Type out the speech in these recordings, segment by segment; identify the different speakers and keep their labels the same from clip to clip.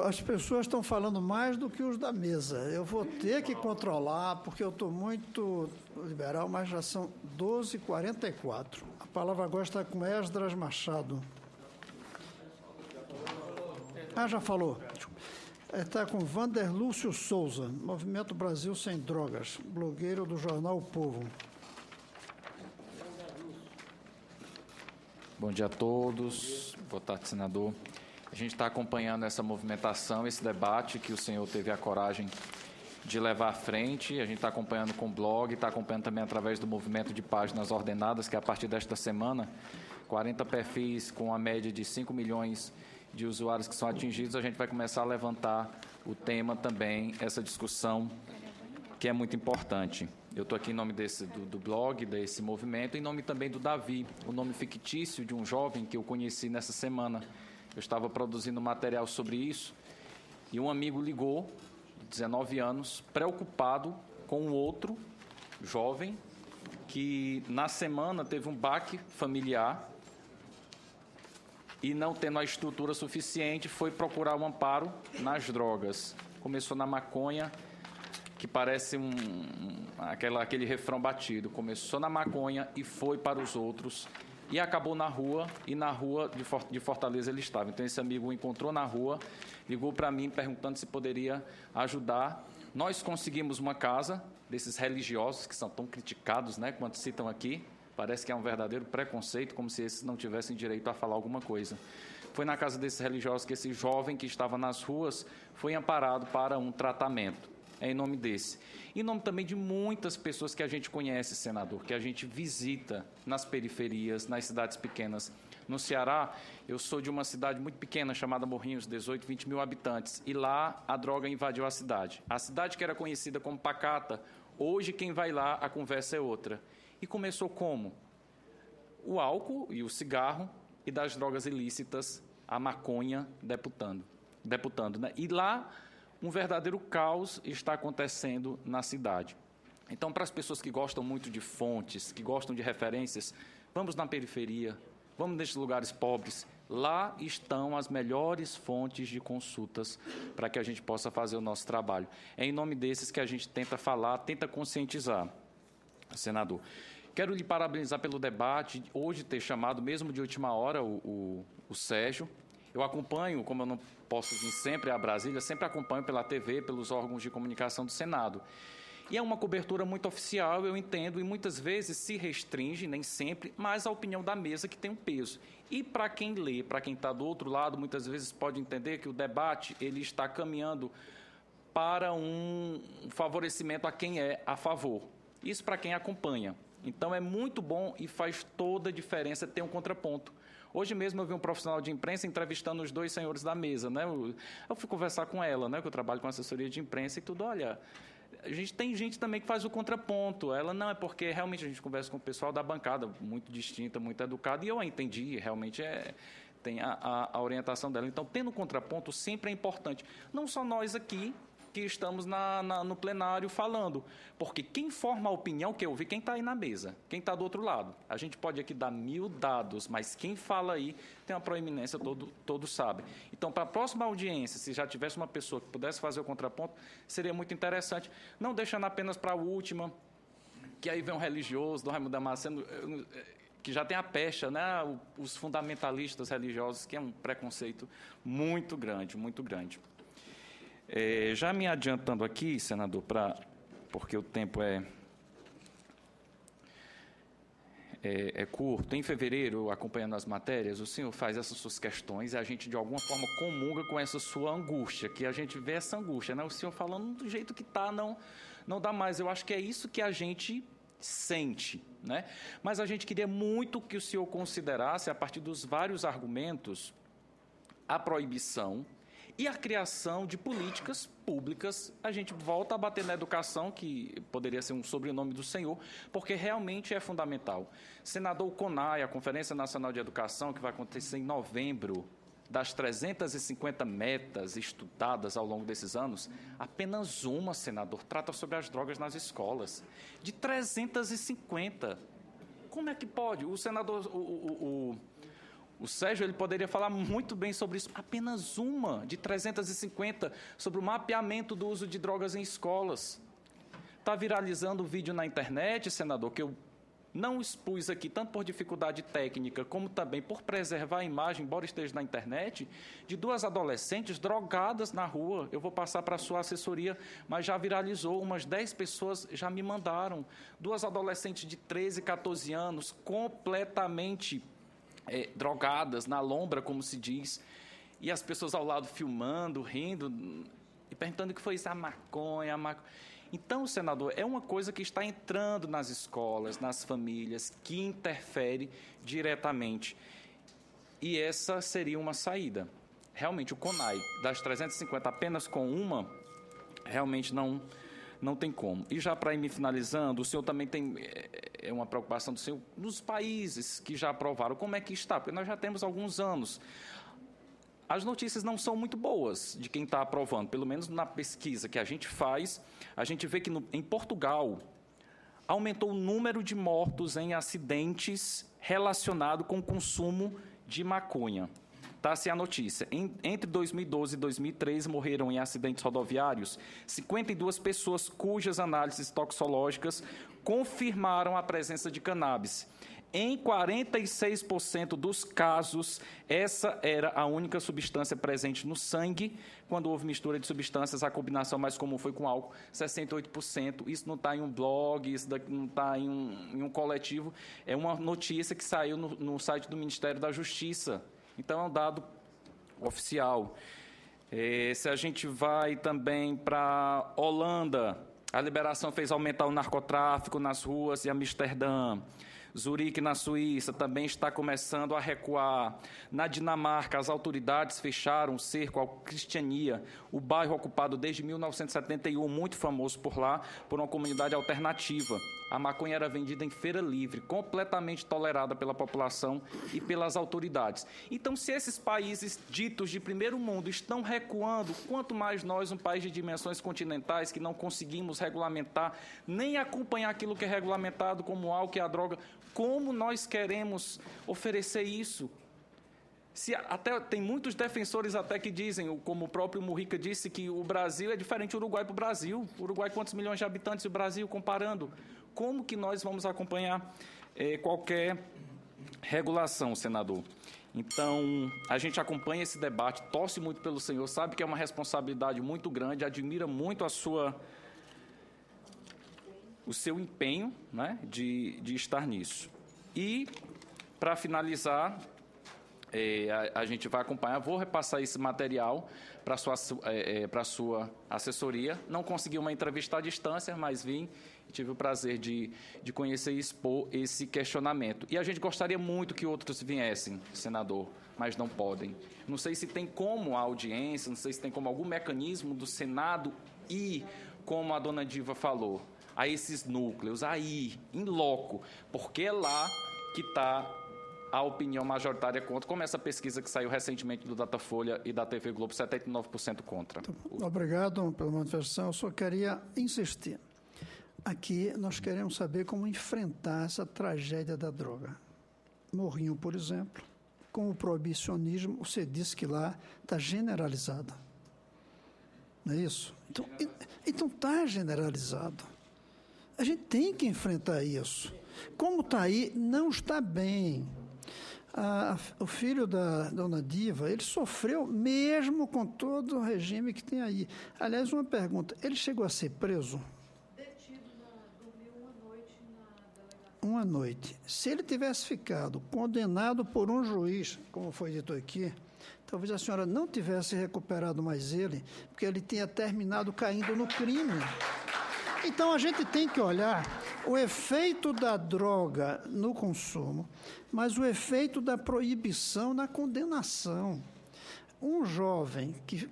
Speaker 1: As pessoas estão falando mais do que os da mesa. Eu vou ter que controlar, porque eu estou muito liberal, mas já são 12h44. A palavra agora está com Esdras Machado. Já falou. Está com Vander Lúcio Souza, Movimento Brasil Sem Drogas, blogueiro do jornal O Povo.
Speaker 2: Bom dia a todos. Boa tarde, senador. A gente está acompanhando essa movimentação, esse debate que o senhor teve a coragem de levar à frente. A gente está acompanhando com o blog, está acompanhando também através do movimento de páginas ordenadas, que a partir desta semana, 40 perfis com a média de 5 milhões de usuários que são atingidos, a gente vai começar a levantar o tema também, essa discussão que é muito importante. Eu estou aqui em nome do blog, desse movimento, em nome também do Davi, o nome fictício de um jovem que eu conheci nessa semana. Eu estava produzindo material sobre isso e um amigo ligou, de 19 anos, preocupado com um outro jovem que, na semana, teve um baque familiar e, não tendo a estrutura suficiente, foi procurar um amparo nas drogas. Começou na maconha, que parece aquele refrão batido. Começou na maconha e foi para os outros. E acabou na rua, e na rua de Fortaleza ele estava. Então, esse amigo o encontrou na rua, ligou para mim perguntando se poderia ajudar. Nós conseguimos uma casa desses religiosos, que são tão criticados, né, quanto citam aqui. Parece que é um verdadeiro preconceito, como se esses não tivessem direito a falar alguma coisa. Foi na casa desses religiosos que esse jovem que estava nas ruas foi amparado para um tratamento. É em nome desse. Em nome também de muitas pessoas que a gente conhece, senador, que a gente visita nas periferias, nas cidades pequenas. No Ceará, eu sou de uma cidade muito pequena, chamada Morrinhos, 18, 20 mil habitantes. E lá a droga invadiu a cidade. A cidade que era conhecida como pacata, hoje quem vai lá, a conversa é outra. E começou como? O álcool e o cigarro, e das drogas ilícitas, a maconha deputando, né? E lá um verdadeiro caos está acontecendo na cidade. Então, para as pessoas que gostam muito de fontes, que gostam de referências, vamos na periferia, vamos nesses lugares pobres. Lá estão as melhores fontes de consultas para que a gente possa fazer o nosso trabalho. É em nome desses que a gente tenta falar, tenta conscientizar, senador. Quero lhe parabenizar pelo debate, hoje ter chamado, mesmo de última hora, o Sérgio. Eu acompanho, como eu não posso vir sempre a Brasília, sempre acompanho pela TV, pelos órgãos de comunicação do Senado. E é uma cobertura muito oficial, eu entendo, e muitas vezes se restringe, nem sempre, mas a opinião da mesa que tem um peso. E para quem lê, para quem está do outro lado, muitas vezes pode entender que o debate ele está caminhando para um favorecimento a quem é a favor. Isso para quem acompanha. Então, é muito bom e faz toda a diferença ter um contraponto. Hoje mesmo eu vi um profissional de imprensa entrevistando os dois senhores da mesa, né? Eu fui conversar com ela, né? Que eu trabalho com assessoria de imprensa e tudo. Olha, tem gente também que faz o contraponto. Ela não é porque realmente a gente conversa com o pessoal da bancada, muito distinta, muito educada, e eu a entendi, realmente tem a orientação dela. Então, tendo contraponto sempre é importante. Não só nós aqui, que estamos no plenário falando, porque quem forma a opinião que eu vi, quem está aí na mesa, quem está do outro lado. A gente pode aqui dar 1000 dados, mas quem fala aí tem uma proeminência, todos sabem. Então, para a próxima audiência, se já tivesse uma pessoa que pudesse fazer o contraponto, seria muito interessante, não deixando apenas para a última, que aí vem um religioso, do Raimundo Damasceno, que já tem a pecha, né? Os fundamentalistas religiosos, que é um preconceito muito grande, muito grande. Já me adiantando aqui, senador, porque o tempo é curto, em fevereiro, acompanhando as matérias, o senhor faz essas suas questões e a gente, de alguma forma, comunga com essa sua angústia, que a gente vê essa angústia, né? O senhor falando do jeito que está, não dá mais. Eu acho que é isso que a gente sente, né? Mas a gente queria muito que o senhor considerasse, a partir dos vários argumentos, a proibição e a criação de políticas públicas. A gente volta a bater na educação, que poderia ser um sobrenome do senhor, porque realmente é fundamental. Senador, o CONAI, a Conferência Nacional de Educação, que vai acontecer em novembro, das 350 metas estudadas ao longo desses anos, apenas uma, senador, trata sobre as drogas nas escolas. De 350. Como é que pode? O senador, O Sérgio ele poderia falar muito bem sobre isso. Apenas uma de 350 sobre o mapeamento do uso de drogas em escolas. Está viralizando o vídeo na internet, senador, que eu não expus aqui, tanto por dificuldade técnica, como também por preservar a imagem, embora esteja na internet, de 2 adolescentes drogadas na rua. Eu vou passar para a sua assessoria, mas já viralizou, umas 10 pessoas já me mandaram. 2 adolescentes de 13, 14 anos, completamente drogadas, na lombra, como se diz, e as pessoas ao lado filmando, rindo, e perguntando o que foi isso, a maconha. Então, senador, é uma coisa que está entrando nas escolas, nas famílias, que interfere diretamente. E essa seria uma saída. Realmente, o CONAI, das 350 apenas com uma, realmente não tem como. E já para ir me finalizando, o senhor também tem uma preocupação do senhor nos países que já aprovaram. Como é que está? Porque nós já temos alguns anos. As notícias não são muito boas de quem está aprovando, pelo menos na pesquisa que a gente faz, a gente vê que em Portugal aumentou o número de mortos em acidentes relacionados com o consumo de maconha. Está-se a notícia. Entre 2012 e 2013, morreram em acidentes rodoviários 52 pessoas cujas análises toxicológicas confirmaram a presença de cannabis. Em 46% dos casos, essa era a única substância presente no sangue. Quando houve mistura de substâncias, a combinação mais comum foi com álcool, 68%. Isso não está em um blog, isso não está em um coletivo. É uma notícia que saiu no site do Ministério da Justiça. Então, é um dado oficial. Se a gente vai também para Holanda, a liberação fez aumentar o narcotráfico nas ruas de Amsterdã. Zurique, na Suíça, também está começando a recuar. Na Dinamarca, as autoridades fecharam o cerco ao Cristiania, o bairro ocupado desde 1971, muito famoso por lá, por uma comunidade alternativa. A maconha era vendida em feira livre, completamente tolerada pela população e pelas autoridades. Então, se esses países ditos de primeiro mundo estão recuando, quanto mais nós, um país de dimensões continentais, que não conseguimos regulamentar, nem acompanhar aquilo que é regulamentado, como o álcool e a droga, como nós queremos oferecer isso? Até tem muitos defensores até que dizem, como o próprio Mujica disse, que o Brasil é diferente do Uruguai para o Brasil. O Uruguai, quantos milhões de habitantes, e o Brasil comparando? Como que nós vamos acompanhar qualquer regulação, senador? Então, a gente acompanha esse debate, torce muito pelo senhor, sabe que é uma responsabilidade muito grande, admira muito o seu empenho, né, de estar nisso. E, para finalizar, a gente vai acompanhar, vou repassar esse material para a sua assessoria. Não consegui uma entrevista à distância, mas vim e tive o prazer de conhecer e expor esse questionamento. E a gente gostaria muito que outros viessem, senador, mas não podem. Não sei se tem como a audiência, não sei se tem como algum mecanismo do Senado ir, como a dona Diva falou, a esses núcleos, aí, em loco, porque é lá que está a opinião majoritária contra, como essa pesquisa que saiu recentemente do Datafolha e da TV Globo, 79% contra.
Speaker 1: Obrigado pela manifestação. Eu só queria insistir. Aqui nós queremos saber como enfrentar essa tragédia da droga. Morrinho, por exemplo, com o proibicionismo, você disse que lá está generalizado. Não é isso? Então está generalizado. A gente tem que enfrentar isso. Como está aí, não está bem. O filho da dona Diva, ele sofreu mesmo com todo o regime que tem aí. Aliás, uma pergunta, ele chegou a ser preso?
Speaker 3: Detido, dormiu uma noite na delegacia.
Speaker 1: Uma noite. Se ele tivesse ficado condenado por um juiz, como foi dito aqui, talvez a senhora não tivesse recuperado mais ele, porque ele tinha terminado caindo no crime. Então, a gente tem que olhar o efeito da droga no consumo, mas o efeito da proibição na condenação. Um jovem que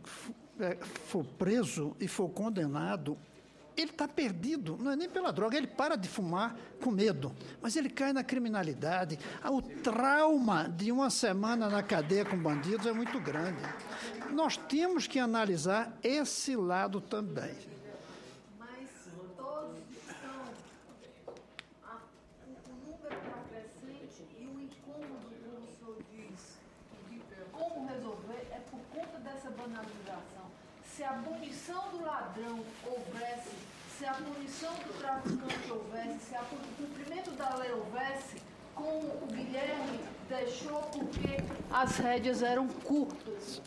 Speaker 1: for preso e for condenado, ele está perdido, não é nem pela droga, ele para de fumar com medo, mas ele cai na criminalidade. O trauma de uma semana na cadeia com bandidos é muito grande. Nós temos que analisar esse lado também.
Speaker 3: se a punição do ladrão houvesse, se a punição do traficante houvesse, se o cumprimento da lei houvesse, como o Guilherme deixou porque as rédeas eram curtas.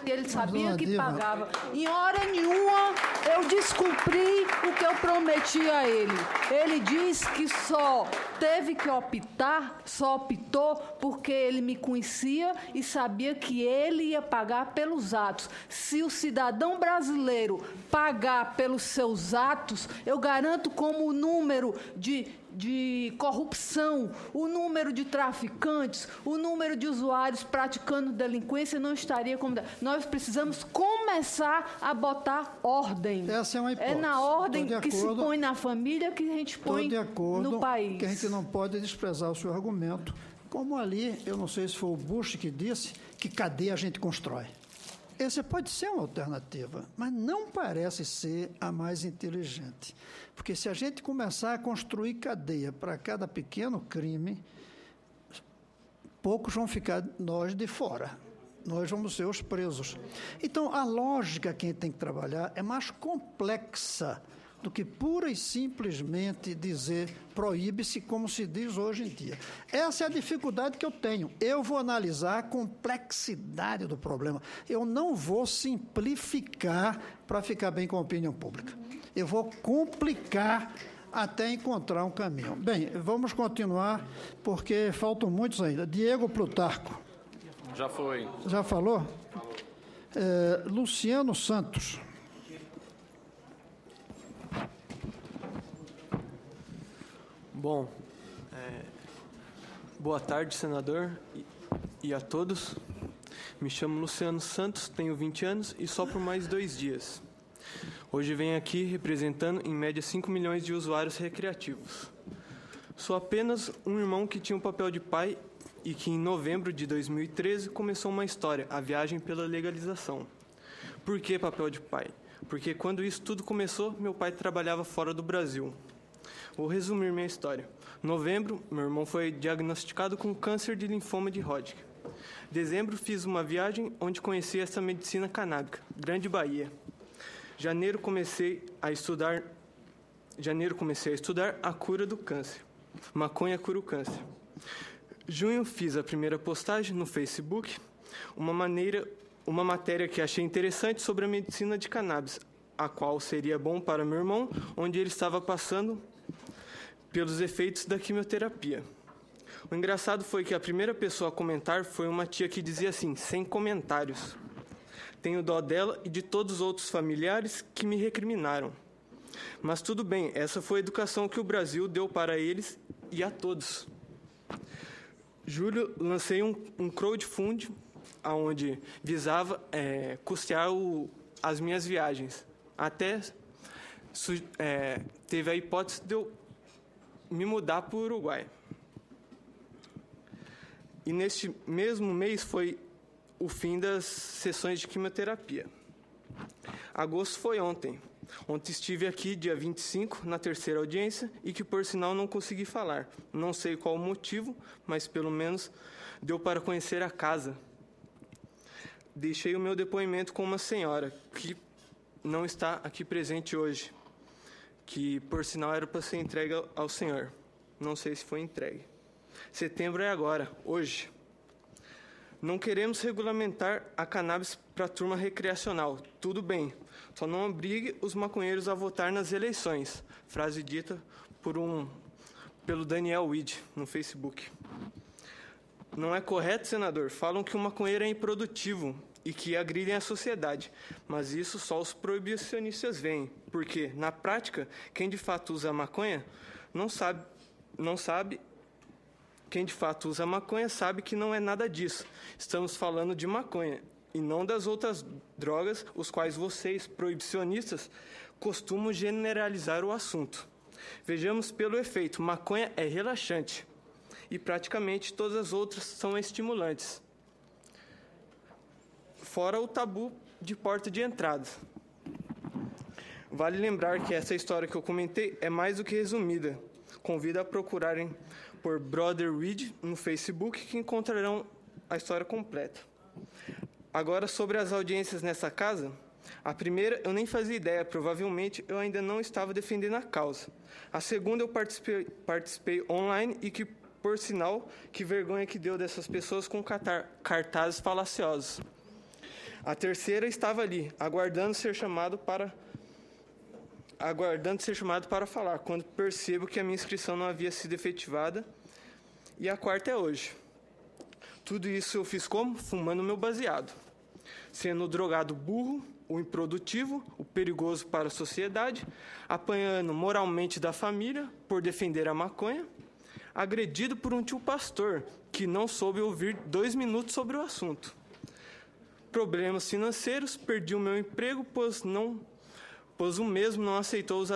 Speaker 3: E ele sabia que pagava. Em hora nenhuma eu descumpri o que eu prometi a ele. Ele diz que só teve que optar, só optou porque ele me conhecia e sabia que ele ia pagar pelos atos. Se o cidadão brasileiro pagar pelos seus atos, eu garanto como o número de corrupção, o número de traficantes, o número de usuários praticando delinquência não estaria como... Nós precisamos começar a botar ordem.
Speaker 1: Essa é uma hipótese.
Speaker 3: É na ordem que se põe na família que a gente põe no país.
Speaker 1: Que a gente não pode desprezar o seu argumento. Como ali, eu não sei se foi o Bush que disse que cadeia a gente constrói. Essa pode ser uma alternativa, mas não parece ser a mais inteligente. Porque se a gente começar a construir cadeia para cada pequeno crime, poucos vão ficar nós de fora. Nós vamos ser os presos. Então, a lógica que a gente tem que trabalhar é mais complexa do que pura e simplesmente dizer proíbe-se, como se diz hoje em dia. Essa é a dificuldade que eu tenho. Eu vou analisar a complexidade do problema. Eu não vou simplificar para ficar bem com a opinião pública. Eu vou complicar até encontrar um caminho. Bem, vamos continuar, porque faltam muitos ainda. Diego Plutarco.
Speaker 2: Já foi.
Speaker 1: Já falou? Luciano Santos.
Speaker 4: Bom, boa tarde, senador, e a todos. Me chamo Luciano Santos, tenho 20 anos e só por mais 2 dias. Hoje venho aqui representando, em média, 5 milhões de usuários recreativos. Sou apenas um irmão que tinha um papel de pai e que, em novembro de 2013, começou uma história, a viagem pela legalização. Por que papel de pai? Porque quando isso tudo começou, meu pai trabalhava fora do Brasil. Vou resumir minha história. Em novembro, meu irmão foi diagnosticado com câncer de linfoma de Hodgkin. Em dezembro, fiz uma viagem onde conheci essa medicina canábica, Grande Bahia. Em janeiro, comecei a estudar a cura do câncer. Maconha cura o câncer. Em junho, fiz a primeira postagem no Facebook, uma matéria que achei interessante sobre a medicina de cannabis, a qual seria bom para meu irmão, onde ele estava passando pelos efeitos da quimioterapia. O engraçado foi que a primeira pessoa a comentar foi uma tia que dizia assim, sem comentários: tenho dó dela e de todos os outros familiares que me recriminaram. Mas tudo bem, essa foi a educação que o Brasil deu para eles e a todos. Julho, lancei um crowdfunding onde visava custear as minhas viagens. Até teve a hipótese de eu me mudar para o Uruguai. E neste mesmo mês foi o fim das sessões de quimioterapia. Agosto foi ontem. Ontem estive aqui, dia 25, na terceira audiência, e que, por sinal, não consegui falar. Não sei qual o motivo, mas pelo menos deu para conhecer a casa. Deixei o meu depoimento com uma senhora, que não está aqui presente hoje, que, por sinal, era para ser entregue ao senhor. Não sei se foi entregue. Setembro é agora, hoje. Não queremos regulamentar a cannabis para a turma recreacional. Tudo bem, só não obrigue os maconheiros a votar nas eleições. Frase dita pelo Daniel Weed, no Facebook. Não é correto, senador? Falam que o maconheiro é improdutivo e que agridem a sociedade. Mas isso só os proibicionistas veem. Porque, na prática, quem de fato usa maconha quem de fato usa maconha sabe que não é nada disso. Estamos falando de maconha e não das outras drogas, os quais vocês, proibicionistas, costumam generalizar o assunto. Vejamos pelo efeito. Maconha é relaxante e praticamente todas as outras são estimulantes. Fora o tabu de porta de entrada. Vale lembrar que essa história que eu comentei é mais do que resumida. Convido a procurarem por Brother Weed no Facebook, que encontrarão a história completa. Agora, sobre as audiências nessa casa, A primeira, eu nem fazia ideia, provavelmente eu ainda não estava defendendo a causa. A segunda, eu participei online e que, por sinal, que vergonha que deu dessas pessoas com cartazes falaciosos. A terceira, estava ali, aguardando ser chamado para falar, quando percebo que a minha inscrição não havia sido efetivada. E a quarta é hoje. Tudo isso eu fiz como? Fumando meu baseado. Sendo o drogado burro, o improdutivo, o perigoso para a sociedade, apanhando moralmente da família por defender a maconha, agredido por um tio pastor que não soube ouvir 2 minutos sobre o assunto. Problemas financeiros, perdi o meu emprego, pois o mesmo não aceitou os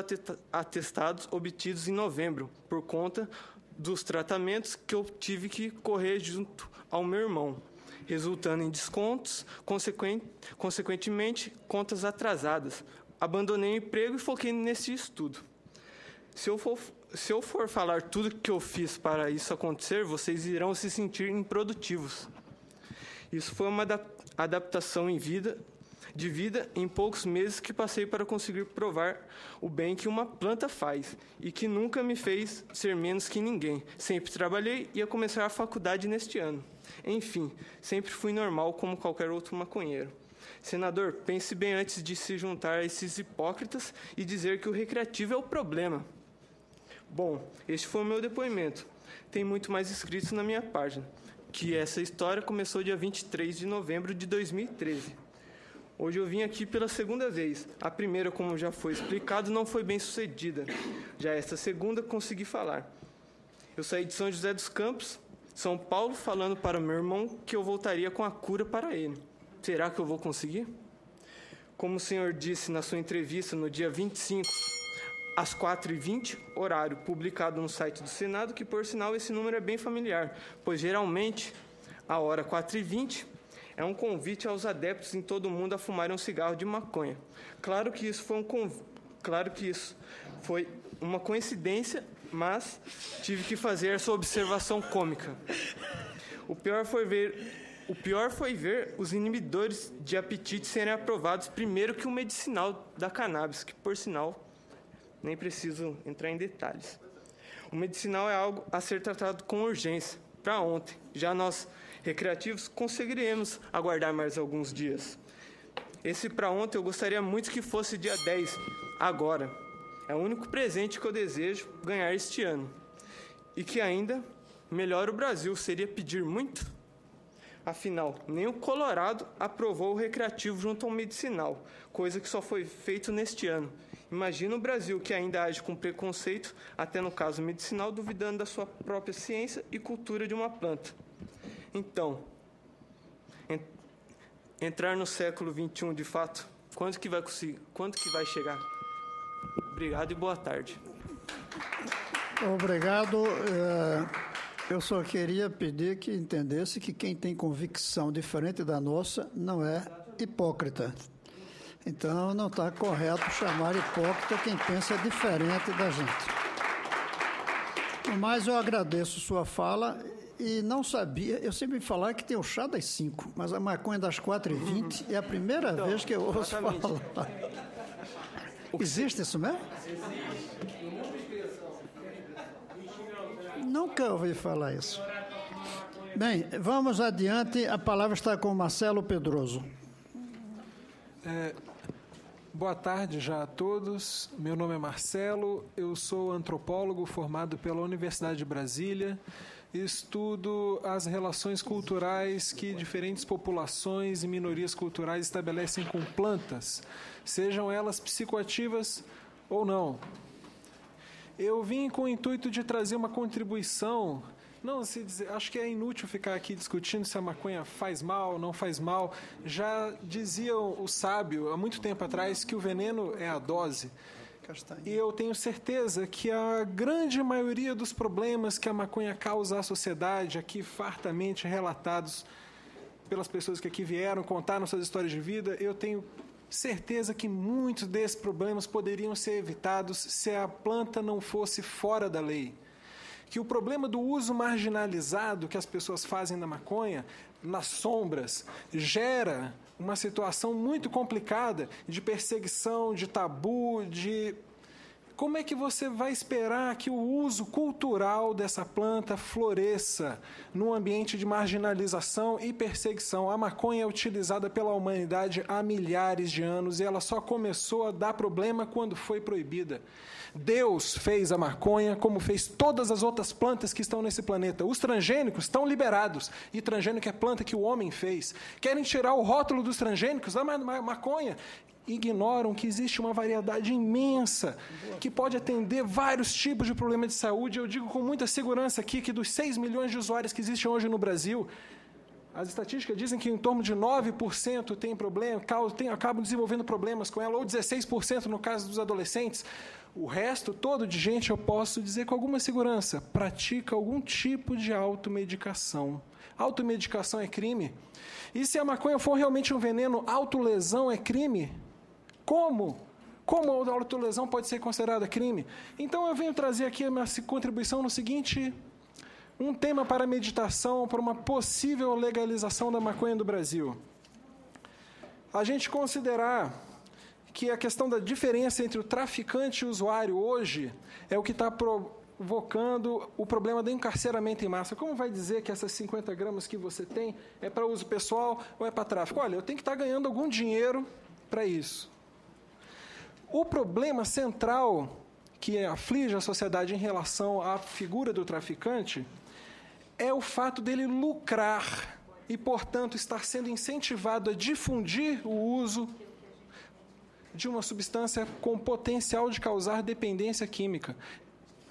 Speaker 4: atestados obtidos em novembro, por conta dos tratamentos que eu tive que correr junto ao meu irmão, resultando em descontos, consequentemente, contas atrasadas. Abandonei o emprego e foquei nesse estudo. Se eu for falar tudo que eu fiz para isso acontecer, vocês irão se sentir improdutivos. Isso foi uma adaptação de vida em poucos meses que passei para conseguir provar o bem que uma planta faz e que nunca me fez ser menos que ninguém. Sempre trabalhei e ia começar a faculdade neste ano. Enfim, sempre fui normal como qualquer outro maconheiro. Senador, pense bem antes de se juntar a esses hipócritas e dizer que o recreativo é o problema. Bom, este foi o meu depoimento. Tem muito mais escrito na minha página, que essa história começou dia 23 de novembro de 2013. Hoje eu vim aqui pela segunda vez. A primeira, como já foi explicado, não foi bem sucedida. Já esta segunda, consegui falar. Eu saí de São José dos Campos, São Paulo, falando para meu irmão que eu voltaria com a cura para ele. Será que eu vou conseguir? Como o senhor disse na sua entrevista no dia 25, às 4h20, horário publicado no site do Senado, que, por sinal, esse número é bem familiar, pois, geralmente, a hora 4h20 é um convite aos adeptos em todo o mundo a fumarem um cigarro de maconha. Claro que isso foi uma coincidência, mas tive que fazer essa observação cômica. O pior foi ver os inibidores de apetite serem aprovados primeiro que o medicinal da cannabis, que, por sinal, nem preciso entrar em detalhes. O medicinal é algo a ser tratado com urgência, para ontem. Já nós, recreativos, conseguiremos aguardar mais alguns dias. Esse para ontem eu gostaria muito que fosse dia 10, agora. É o único presente que eu desejo ganhar este ano. E que ainda, melhor o Brasil, seria pedir muito? Afinal, nem o Colorado aprovou o recreativo junto ao medicinal, coisa que só foi feito neste ano. Imagina o Brasil, que ainda age com preconceito, até no caso medicinal, duvidando da sua própria ciência e cultura de uma planta. Então, entrar no século XXI, de fato, quando que vai conseguir? Quando que vai chegar? Obrigado e boa tarde.
Speaker 1: Obrigado. Eu só queria pedir que entendesse que quem tem convicção diferente da nossa não é hipócrita. Então, não está correto chamar hipócrita quem pensa diferente da gente. Mas eu agradeço sua fala e não sabia, eu sempre falar que tem o chá das 5, mas a maconha das 4h20 é a primeira vez que eu ouço falar. Existe isso mesmo? Nunca ouvi falar isso. Bem, vamos adiante. A palavra está com o Marcelo Pedroso.
Speaker 5: Boa tarde já a todos. Meu nome é Marcelo, eu sou antropólogo formado pela Universidade de Brasília. Estudo as relações culturais que diferentes populações e minorias culturais estabelecem com plantas, sejam elas psicoativas ou não. Eu vim com o intuito de trazer uma contribuição. Acho que é inútil ficar aqui discutindo se a maconha faz mal ou não faz mal. Já dizia o sábio, há muito tempo atrás, que o veneno é a dose. E eu tenho certeza que a grande maioria dos problemas que a maconha causa à sociedade, aqui fartamente relatados pelas pessoas que aqui vieram contar nossas histórias de vida, eu tenho certeza que muitos desses problemas poderiam ser evitados se a planta não fosse fora da lei. Que o problema do uso marginalizado que as pessoas fazem da maconha nas sombras, gera uma situação muito complicada de perseguição, de tabu, de... Como é que você vai esperar que o uso cultural dessa planta floresça num ambiente de marginalização e perseguição? A maconha é utilizada pela humanidade há milhares de anos e ela só começou a dar problema quando foi proibida. Deus fez a maconha como fez todas as outras plantas que estão nesse planeta. Os transgênicos estão liberados. E transgênico é planta que o homem fez. Querem tirar o rótulo dos transgênicos da maconha. Ignoram que existe uma variedade imensa que pode atender vários tipos de problemas de saúde. Eu digo com muita segurança aqui que dos 6 milhões de usuários que existem hoje no Brasil, as estatísticas dizem que em torno de 9% tem problema, acabam desenvolvendo problemas com ela, ou 16% no caso dos adolescentes. O resto todo de gente, eu posso dizer com alguma segurança, pratica algum tipo de automedicação. Automedicação é crime. E se a maconha for realmente um veneno, autolesão é crime? Como? Como a autolesão pode ser considerada crime? Então eu venho trazer aqui a minha contribuição no seguinte... Um tema para meditação, para uma possível legalização da maconha do Brasil. A gente considerar que a questão da diferença entre o traficante e o usuário hoje é o que está provocando o problema do encarceramento em massa. Como vai dizer que essas 50 gramas que você tem é para uso pessoal ou é para tráfico? Olha, eu tenho que estar ganhando algum dinheiro para isso. O problema central que aflige a sociedade em relação à figura do traficante é o fato dele lucrar e, portanto, estar sendo incentivado a difundir o uso de uma substância com potencial de causar dependência química.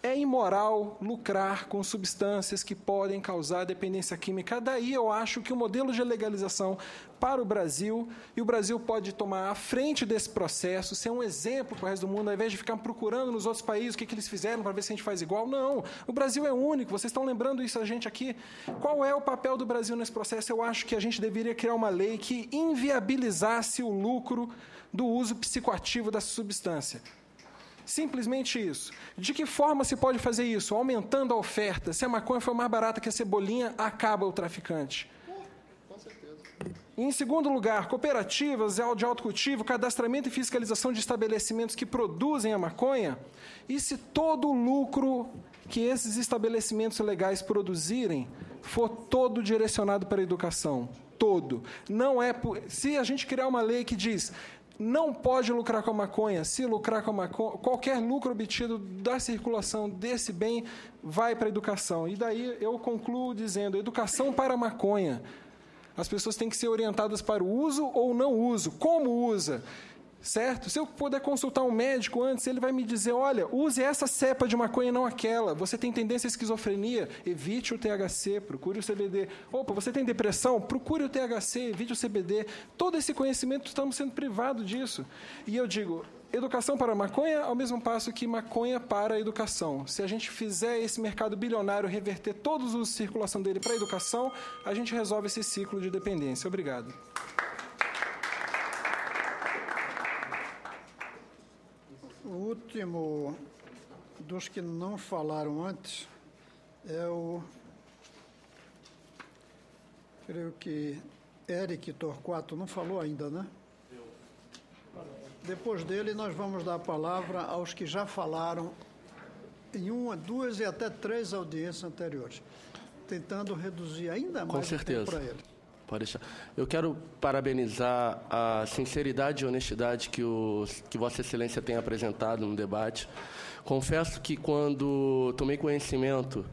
Speaker 5: É imoral lucrar com substâncias que podem causar dependência química. Daí eu acho que o modelo de legalização para o Brasil, e o Brasil pode tomar a frente desse processo, ser um exemplo para o resto do mundo, ao invés de ficar procurando nos outros países o que eles fizeram para ver se a gente faz igual. Não, o Brasil é único, vocês estão lembrando isso a gente aqui. Qual é o papel do Brasil nesse processo? Eu acho que a gente deveria criar uma lei que inviabilizasse o lucro do uso psicoativo dessa substância. Simplesmente isso. De que forma se pode fazer isso? Aumentando a oferta. Se a maconha for mais barata que a cebolinha, acaba o traficante.
Speaker 6: Com certeza.
Speaker 5: Em segundo lugar, cooperativas de autocultivo, cadastramento e fiscalização de estabelecimentos que produzem a maconha. E se todo o lucro que esses estabelecimentos legais produzirem for todo direcionado para a educação? Todo. Não é... Se a gente criar uma lei que diz... Não pode lucrar com a maconha. Se lucrar com a maconha, qualquer lucro obtido da circulação desse bem vai para a educação. E daí eu concluo dizendo, educação para a maconha. As pessoas têm que ser orientadas para o uso ou não uso. Como usa? Certo? Se eu puder consultar um médico antes, ele vai me dizer, olha, use essa cepa de maconha e não aquela. Você tem tendência à esquizofrenia? Evite o THC, procure o CBD. Opa, você tem depressão? Procure o THC, evite o CBD. Todo esse conhecimento, estamos sendo privados disso. E eu digo, educação para a maconha, ao mesmo passo que maconha para a educação. Se a gente fizer esse mercado bilionário reverter todos os usos de circulação dele para a educação, a gente resolve esse ciclo de dependência. Obrigado.
Speaker 1: O último dos que não falaram antes é creio que Eric Torquato não falou ainda, né? Depois dele, nós vamos dar a palavra aos que já falaram em 1, 2 e até 3 audiências anteriores, tentando reduzir ainda mais o tempo para ele.
Speaker 6: Pode deixar. Eu quero parabenizar a sinceridade e honestidade que Vossa Excelência tem apresentado no debate. Confesso que, quando tomei conhecimento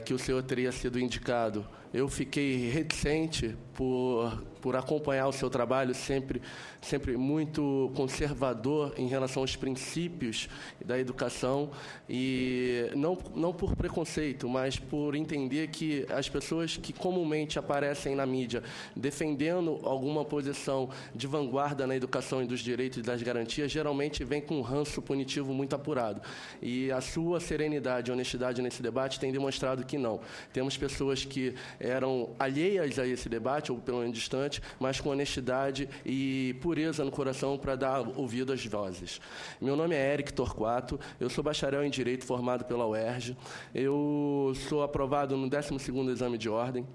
Speaker 6: que o senhor teria sido indicado, eu fiquei reticente por acompanhar o seu trabalho, sempre muito conservador em relação aos princípios da educação, e não por preconceito, mas por entender que as pessoas que comumente aparecem na mídia defendendo alguma posição de vanguarda na educação e dos direitos e das garantias, geralmente vem com um ranço punitivo muito apurado. E a sua serenidade e honestidade nesse debate tem demonstrado que não. Temos pessoas que eram alheias a esse debate, debate, ou pelo menos distante, mas com honestidade e pureza no coração para dar ouvido às vozes. Meu nome é Eric Torquato, eu sou bacharel em Direito formado pela UERJ, eu sou aprovado no 12º exame de ordem.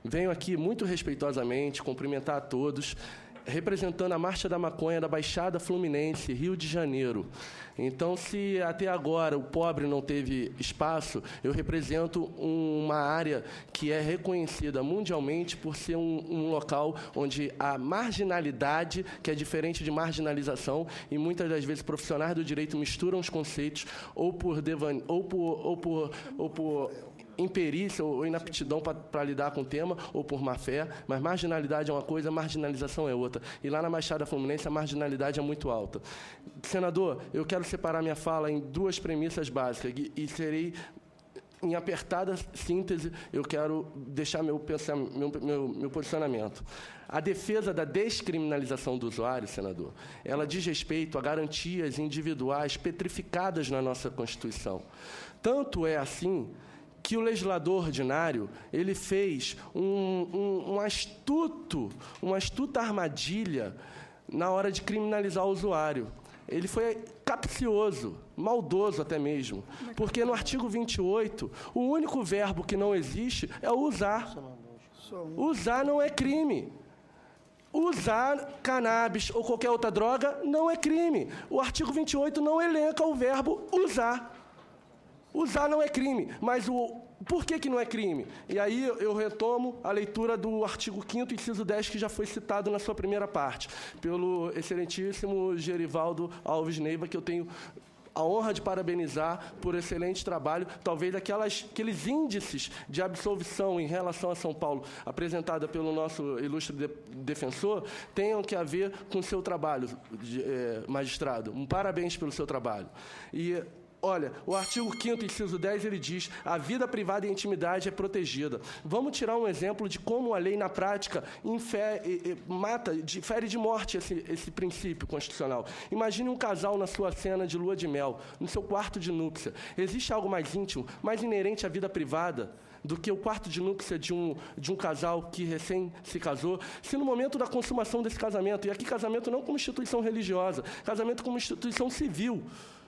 Speaker 6: Venho aqui muito respeitosamente cumprimentar a todos, representando a Marcha da Maconha da Baixada Fluminense, Rio de Janeiro. Então, se até agora o pobre não teve espaço, eu represento uma área que é reconhecida mundialmente por ser um local onde a marginalidade, que é diferente de marginalização, e muitas das vezes profissionais do direito misturam os conceitos ou por imperícia ou inaptidão para lidar com o tema, ou por má-fé, mas marginalidade é uma coisa, marginalização é outra. E lá na Baixada Fluminense a marginalidade é muito alta. Senador, eu quero separar minha fala em duas premissas básicas e serei, em apertada síntese, eu quero deixar meu posicionamento. A defesa da descriminalização do usuário, senador, ela diz respeito a garantias individuais petrificadas na nossa Constituição. Tanto é assim que o legislador ordinário ele fez uma astuta armadilha na hora de criminalizar o usuário. Ele foi capcioso, maldoso até mesmo, porque no artigo 28, o único verbo que não existe é o usar. Usar não é crime. Usar cannabis ou qualquer outra droga não é crime. O artigo 28 não elenca o verbo usar. Usar não é crime, mas por que não é crime? E aí eu retomo a leitura do artigo 5º, inciso 10, que já foi citado na sua primeira parte, pelo excelentíssimo Gerivaldo Alves Neiva, que eu tenho a honra de parabenizar por excelente trabalho, talvez aqueles índices de absolvição em relação a São Paulo, apresentada pelo nosso ilustre defensor, tenham que ver com o seu trabalho, magistrado. Parabéns pelo seu trabalho. E olha, o artigo 5º, inciso 10, ele diz: a vida privada e a intimidade é protegida. Vamos tirar um exemplo de como a lei, na prática, fere de morte esse princípio constitucional. Imagine um casal na sua cena de lua de mel, no seu quarto de núpcia. Existe algo mais íntimo, mais inerente à vida privada do que o quarto de núpcia de um casal que recém se casou, se no momento da consumação desse casamento, e aqui casamento não como instituição religiosa, casamento como instituição civil,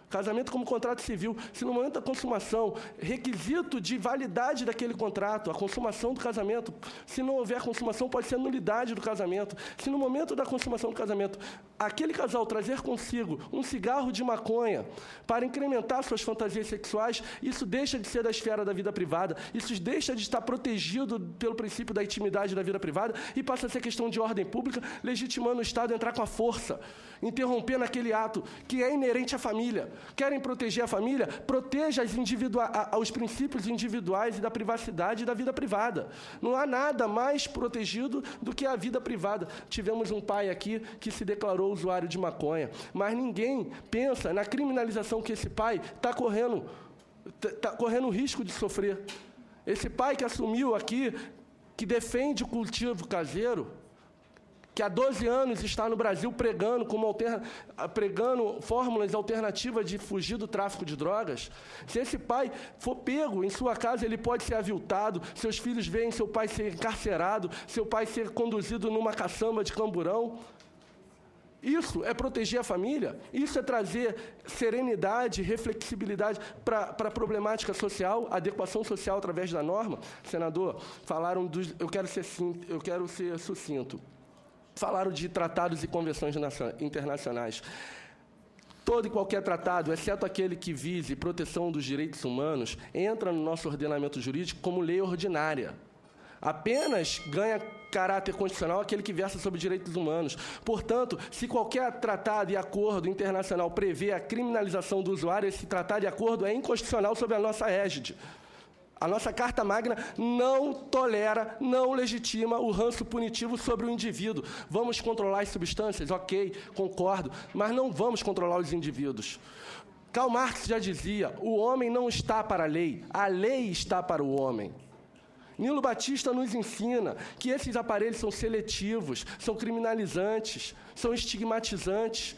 Speaker 6: casamento como contrato civil, se no momento da consumação, requisito de validade daquele contrato, a consumação do casamento, se não houver consumação, pode ser nulidade do casamento. Se no momento da consumação do casamento, aquele casal trazer consigo um cigarro de maconha para incrementar suas fantasias sexuais, isso deixa de ser da esfera da vida privada, isso deixa de estar protegido pelo princípio da intimidade da vida privada e passa a ser questão de ordem pública, legitimando o Estado a entrar com a força, interrompendo aquele ato que é inerente à família. Querem proteger a família? Proteja os princípios individuais e da privacidade e da vida privada. Não há nada mais protegido do que a vida privada. Tivemos um pai aqui que se declarou usuário de maconha, mas ninguém pensa na criminalização que esse pai está correndo o risco de sofrer. Esse pai que assumiu aqui, que defende o cultivo caseiro, que há 12 anos está no Brasil pregando fórmulas alternativas de fugir do tráfico de drogas. Se esse pai for pego em sua casa, ele pode ser aviltado, seus filhos veem seu pai ser encarcerado, seu pai ser conduzido numa caçamba de camburão. Isso é proteger a família? Isso é trazer serenidade, reflexibilidade para a problemática social, adequação social através da norma? Senador, falaram eu quero ser sucinto. Falaram de tratados e convenções internacionais. Todo e qualquer tratado, exceto aquele que vise proteção dos direitos humanos, entra no nosso ordenamento jurídico como lei ordinária. Apenas ganha caráter constitucional aquele que versa sobre direitos humanos. Portanto, se qualquer tratado e acordo internacional prevê a criminalização do usuário, esse tratado e acordo é inconstitucional sob a nossa égide. A nossa Carta Magna não tolera, não legitima o ranço punitivo sobre o indivíduo. Vamos controlar as substâncias? Ok, concordo, mas não vamos controlar os indivíduos. Karl Marx já dizia, o homem não está para a lei está para o homem. Nilo Batista nos ensina que esses aparelhos são seletivos, são criminalizantes, são estigmatizantes.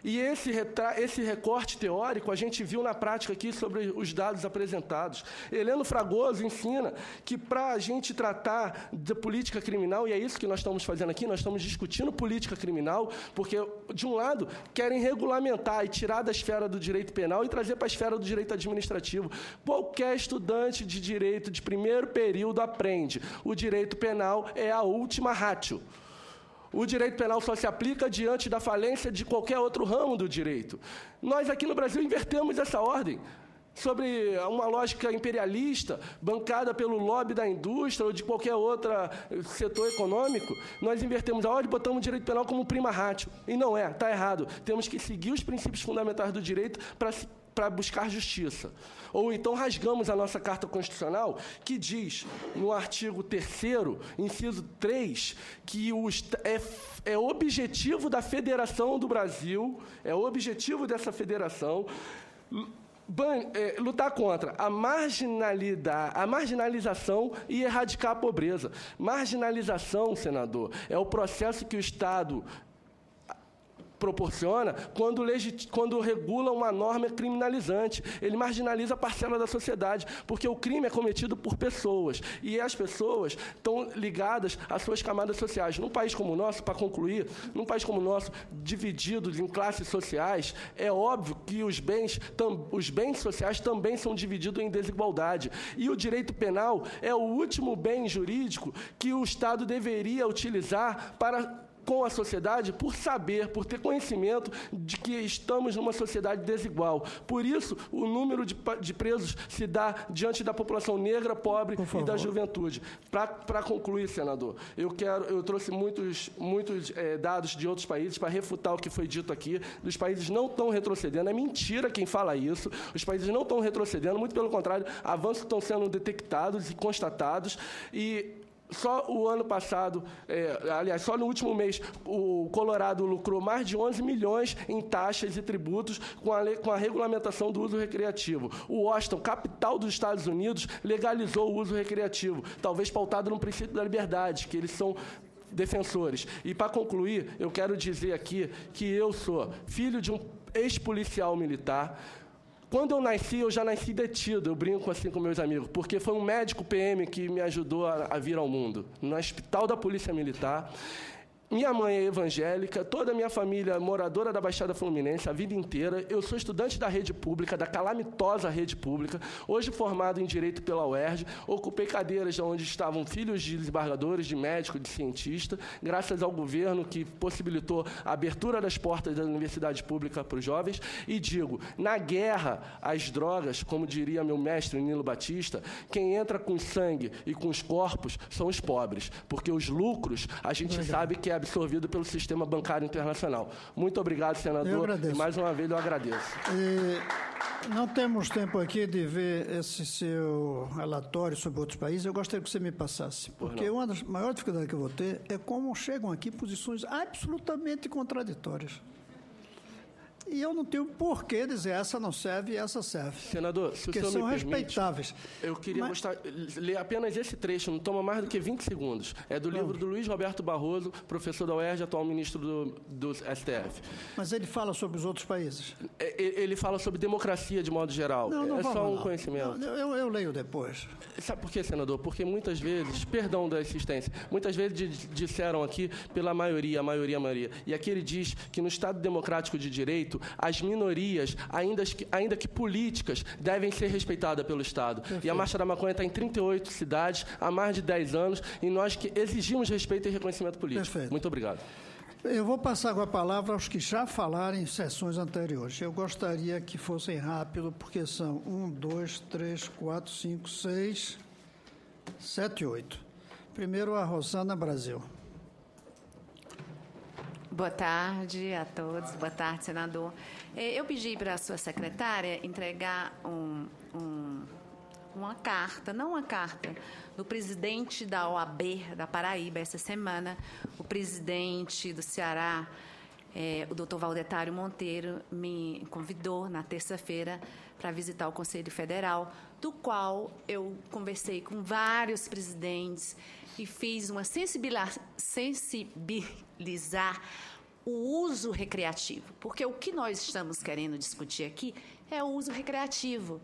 Speaker 6: E esse recorte teórico a gente viu na prática aqui sobre os dados apresentados. Heleno Fragoso ensina que para a gente tratar de política criminal, e é isso que nós estamos fazendo aqui, nós estamos discutindo política criminal, porque, de um lado, querem regulamentar e tirar da esfera do direito penal e trazer para a esfera do direito administrativo. Qualquer estudante de direito de primeiro período aprende. O direito penal é a última ratio. O direito penal só se aplica diante da falência de qualquer outro ramo do direito. Nós, aqui no Brasil, invertemos essa ordem. Sobre uma lógica imperialista, bancada pelo lobby da indústria ou de qualquer outro setor econômico, nós invertemos a ordem e botamos o direito penal como prima ratio. E não é, está errado. Temos que seguir os princípios fundamentais do direito para buscar justiça. Ou então rasgamos a nossa Carta Constitucional, que diz, no artigo 3º, inciso 3, que é objetivo da Federação do Brasil, é objetivo dessa federação, lutar contra a marginalização e erradicar a pobreza. Marginalização, senador, é o processo que o Estado proporciona quando regula uma norma criminalizante. Ele marginaliza a parcela da sociedade, porque o crime é cometido por pessoas, e as pessoas estão ligadas às suas camadas sociais. Num país como o nosso, para concluir, num país como o nosso, dividido em classes sociais, é óbvio que os bens sociais também são divididos em desigualdade. E o direito penal é o último bem jurídico que o Estado deveria utilizar com a sociedade, por ter conhecimento de que estamos numa sociedade desigual. Por isso, o número de presos se dá diante da população negra, pobre e da juventude. Para concluir, senador, eu trouxe muitos dados de outros países para refutar o que foi dito aqui. Os países não estão retrocedendo. É mentira quem fala isso. Os países não estão retrocedendo, muito pelo contrário, avanços estão sendo detectados e constatados. E só o ano passado, só no último mês, o Colorado lucrou mais de 11 milhões em taxas e tributos com a regulamentação do uso recreativo. O Washington, capital dos Estados Unidos, legalizou o uso recreativo, talvez pautado no princípio da liberdade, que eles são defensores. E, para concluir, eu quero dizer aqui que eu sou filho de um ex-policial militar. Quando eu já nasci detido, eu brinco assim com meus amigos, porque foi um médico PM que me ajudou a vir ao mundo, no Hospital da Polícia Militar. Minha mãe é evangélica, toda a minha família é moradora da Baixada Fluminense, a vida inteira. Eu sou estudante da rede pública, da calamitosa rede pública, hoje formado em Direito pela UERJ, ocupei cadeiras onde estavam filhos de desembargadores, de médico, de cientista, graças ao governo que possibilitou a abertura das portas da universidade pública para os jovens. E digo, na guerra às drogas, como diria meu mestre Nilo Batista, quem entra com sangue e com os corpos são os pobres, porque os lucros a gente sabe que é absorvido pelo sistema bancário internacional. Muito obrigado, senador. E mais uma vez eu agradeço.
Speaker 1: Não temos tempo aqui de ver esse seu relatório sobre outros países. Eu gostaria que você me passasse, porque uma das maiores dificuldades que eu vou ter é como chegam aqui posições absolutamente contraditórias. E eu não tenho por que dizer essa não serve e essa serve.
Speaker 6: Senador, se o senhor
Speaker 1: são
Speaker 6: me permite,
Speaker 1: respeitáveis.
Speaker 6: Eu queria ler apenas esse trecho, não toma mais do que 20 segundos. É do livro do Luiz Roberto Barroso, professor da UERJ, atual ministro do STF.
Speaker 1: Mas ele fala sobre os outros países?
Speaker 6: Ele fala sobre democracia de modo geral.
Speaker 1: Não
Speaker 6: é só um conhecimento.
Speaker 1: Não, eu leio depois.
Speaker 6: Sabe por quê, senador? Porque muitas vezes, perdão da insistência, muitas vezes disseram aqui pela maioria. E aqui ele diz que no Estado democrático de direito, as minorias, ainda que políticas, devem ser respeitadas pelo Estado. Perfeito. E a Marcha da Maconha está em 38 cidades há mais de 10 anos e nós que exigimos respeito e reconhecimento político.
Speaker 1: Perfeito.
Speaker 6: Muito obrigado.
Speaker 1: Eu vou passar agora a palavra aos que já falaram em sessões anteriores. Eu gostaria que fossem rápido, porque são 1, 2, 3, 4, 5, 6, 7, 8. Primeiro, a Rosana Brasil.
Speaker 7: Boa tarde a todos. Boa tarde, senador. Eu pedi para a sua secretária entregar uma carta, não uma carta, do presidente da OAB da Paraíba essa semana. O presidente do Ceará, o doutor Valdetário Monteiro, me convidou na terça-feira para visitar o Conselho Federal, do qual eu conversei com vários presidentes e fiz uma sensibilizar o uso recreativo, porque o que nós estamos querendo discutir aqui é o uso recreativo.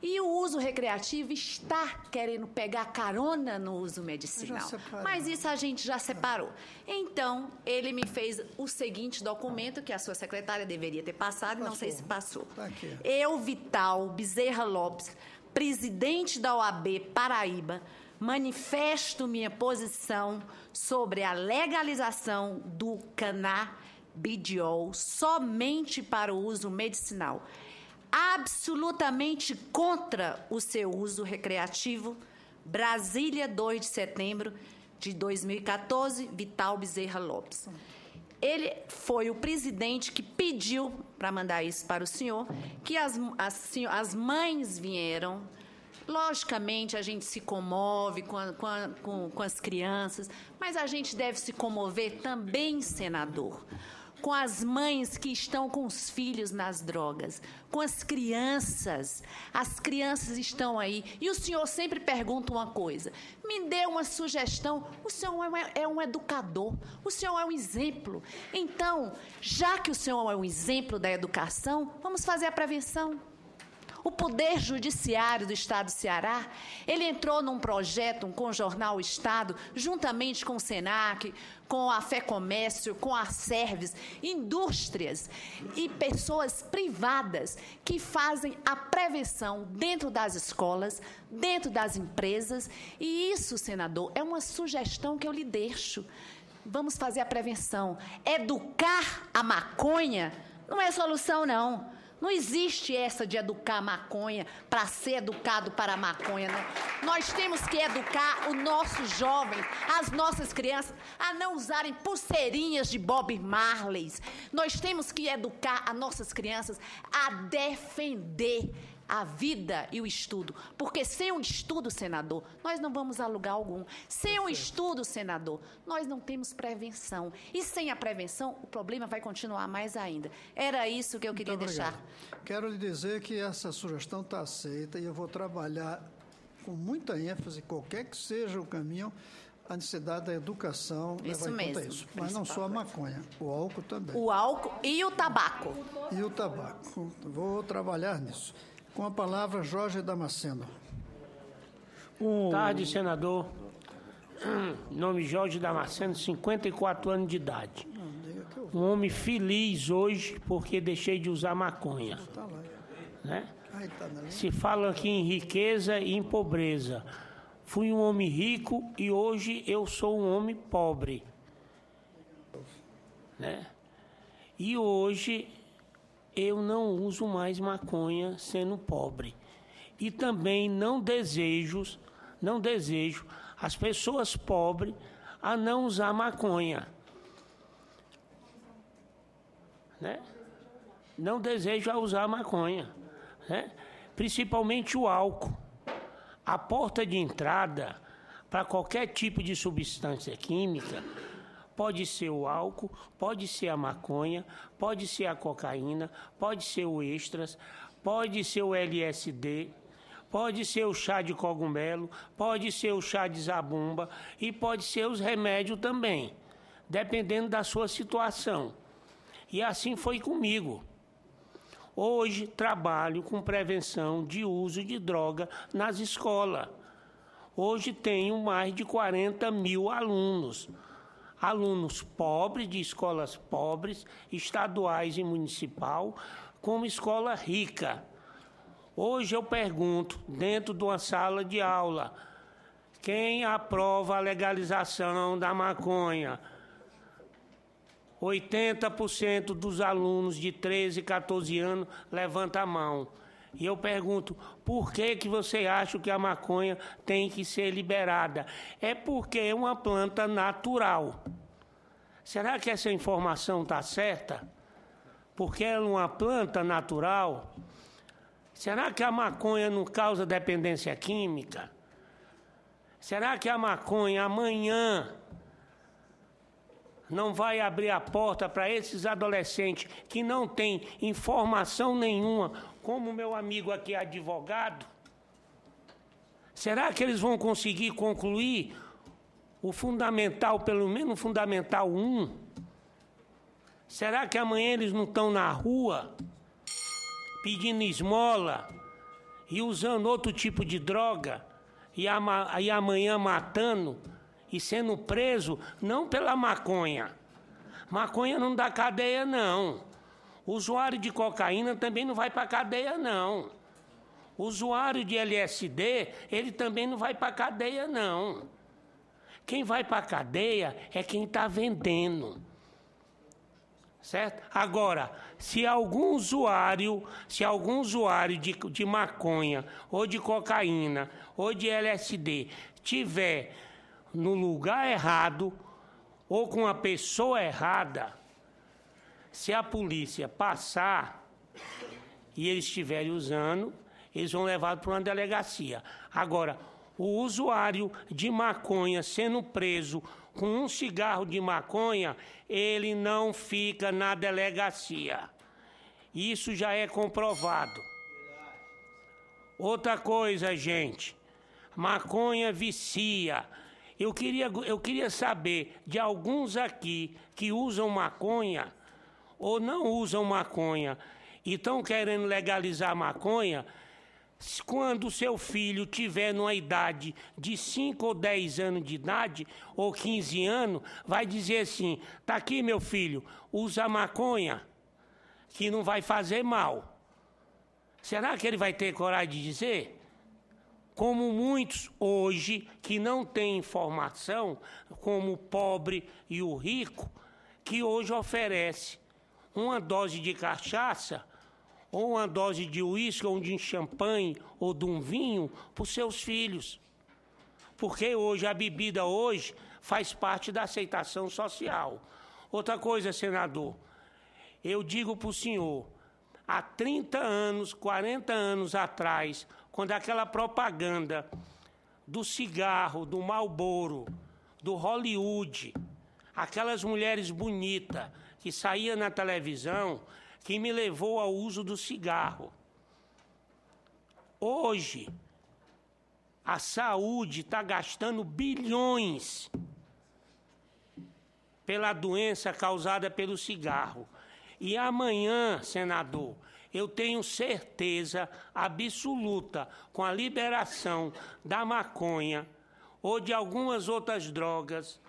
Speaker 7: E o uso recreativo está querendo pegar carona no uso medicinal. Mas isso a gente já separou. Então, ele me fez o seguinte documento, que a sua secretária deveria ter passado, não sei se passou. Eu, Vital Bezerra Lopes, presidente da OAB Paraíba, manifesto minha posição sobre a legalização do canabidiol somente para o uso medicinal. Absolutamente contra o seu uso recreativo. Brasília, 2 de setembro de 2014, Vital Bezerra Lopes. Ele foi o presidente que pediu para mandar isso para o senhor, que as mães vieram. Logicamente, a gente se comove com as crianças, mas a gente deve se comover também, senador, com as mães que estão com os filhos nas drogas, com as crianças. As crianças estão aí. E o senhor sempre pergunta uma coisa. Me dê uma sugestão. O senhor é um educador. O senhor é um exemplo. Então, já que o senhor é um exemplo da educação, vamos fazer a prevenção. O Poder Judiciário do Estado do Ceará, ele entrou num projeto com o jornal O Estado, juntamente com o SENAC, com a FEComércio, com a Serves, indústrias e pessoas privadas que fazem a prevenção dentro das escolas, dentro das empresas. E isso, senador, é uma sugestão que eu lhe deixo. Vamos fazer a prevenção. Educar a maconha não é solução, não. Não existe essa de educar a maconha para ser educado para a maconha, não. Nós temos que educar os nossos jovens, as nossas crianças, a não usarem pulseirinhas de Bob Marley. Nós temos que educar as nossas crianças a defender a vida e o estudo. Porque sem o estudo, senador, nós não vamos a lugar algum. Sem o estudo, senador, nós não temos prevenção. E sem a prevenção, o problema vai continuar mais ainda. Era isso que eu queria deixar.
Speaker 1: Quero lhe dizer que essa sugestão está aceita e eu vou trabalhar com muita ênfase, qualquer que seja o caminho, a necessidade da educação.
Speaker 7: Isso mesmo.
Speaker 1: Isso. Mas não só a maconha, o álcool também.
Speaker 7: O álcool e o tabaco.
Speaker 1: E o tabaco. Vou trabalhar nisso. Com a palavra, Jorge Damasceno.
Speaker 8: Boa tarde, senador. Nome Jorge Damasceno, 54 anos de idade. Um homem feliz hoje porque deixei de usar maconha. Né? Se fala aqui em riqueza e em pobreza. Fui um homem rico e hoje eu sou um homem pobre. Né? E hoje eu não uso mais maconha sendo pobre. E também não desejo as pessoas pobres a não usar maconha. Né? Não desejo a usar maconha. Né? Principalmente o álcool. A porta de entrada para qualquer tipo de substância química pode ser o álcool, pode ser a maconha, pode ser a cocaína, pode ser o extras, pode ser o LSD, pode ser o chá de cogumelo, pode ser o chá de zabumba e pode ser os remédios também, dependendo da sua situação. E assim foi comigo. Hoje trabalho com prevenção de uso de droga nas escolas. Hoje tenho mais de 40 mil alunos. Alunos pobres, de escolas pobres, estaduais e municipal, como escola rica. Hoje eu pergunto, dentro de uma sala de aula, quem aprova a legalização da maconha? 80% dos alunos de 13, 14 anos levanta a mão. E eu pergunto, por que você acha que a maconha tem que ser liberada? É porque é uma planta natural. Será que essa informação está certa? Porque é uma planta natural? Será que a maconha não causa dependência química? Será que a maconha amanhã não vai abrir a porta para esses adolescentes que não têm informação nenhuma, como meu amigo aqui é advogado? Será que eles vão conseguir concluir o fundamental, pelo menos o fundamental 1? Será que amanhã eles não estão na rua pedindo esmola e usando outro tipo de droga e amanhã matando e sendo preso não pela maconha? Maconha não dá cadeia, não. O usuário de cocaína também não vai para cadeia, não. O usuário de LSD, ele também não vai para cadeia, não. Quem vai para cadeia é quem está vendendo. Certo? Agora, se algum usuário de maconha, ou de cocaína, ou de LSD, tiver no lugar errado, ou com a pessoa errada, se a polícia passar e eles estiverem usando, eles vão levar para uma delegacia. Agora, o usuário de maconha sendo preso com um cigarro de maconha, ele não fica na delegacia. Isso já é comprovado. Outra coisa, gente, maconha vicia. Eu queria saber de alguns aqui que usam maconha ou não usam maconha e estão querendo legalizar maconha. Quando o seu filho tiver numa idade de 5 ou 10 anos de idade, ou 15 anos, vai dizer assim: tá aqui, meu filho, usa maconha, que não vai fazer mal. Será que ele vai ter coragem de dizer? Como muitos hoje que não têm informação, como o pobre e o rico, que hoje oferece uma dose de cachaça, ou uma dose de uísque, ou de champanhe, ou de um vinho, para os seus filhos. Porque hoje, a bebida hoje faz parte da aceitação social. Outra coisa, senador, eu digo para o senhor, há 30 anos, 40 anos atrás, quando aquela propaganda do cigarro, do Marlboro, do Hollywood, aquelas mulheres bonitas que saíam na televisão, que me levou ao uso do cigarro. Hoje, a saúde está gastando bilhões pela doença causada pelo cigarro. E amanhã, senador, eu tenho certeza absoluta, com a liberação da maconha ou de algumas outras drogas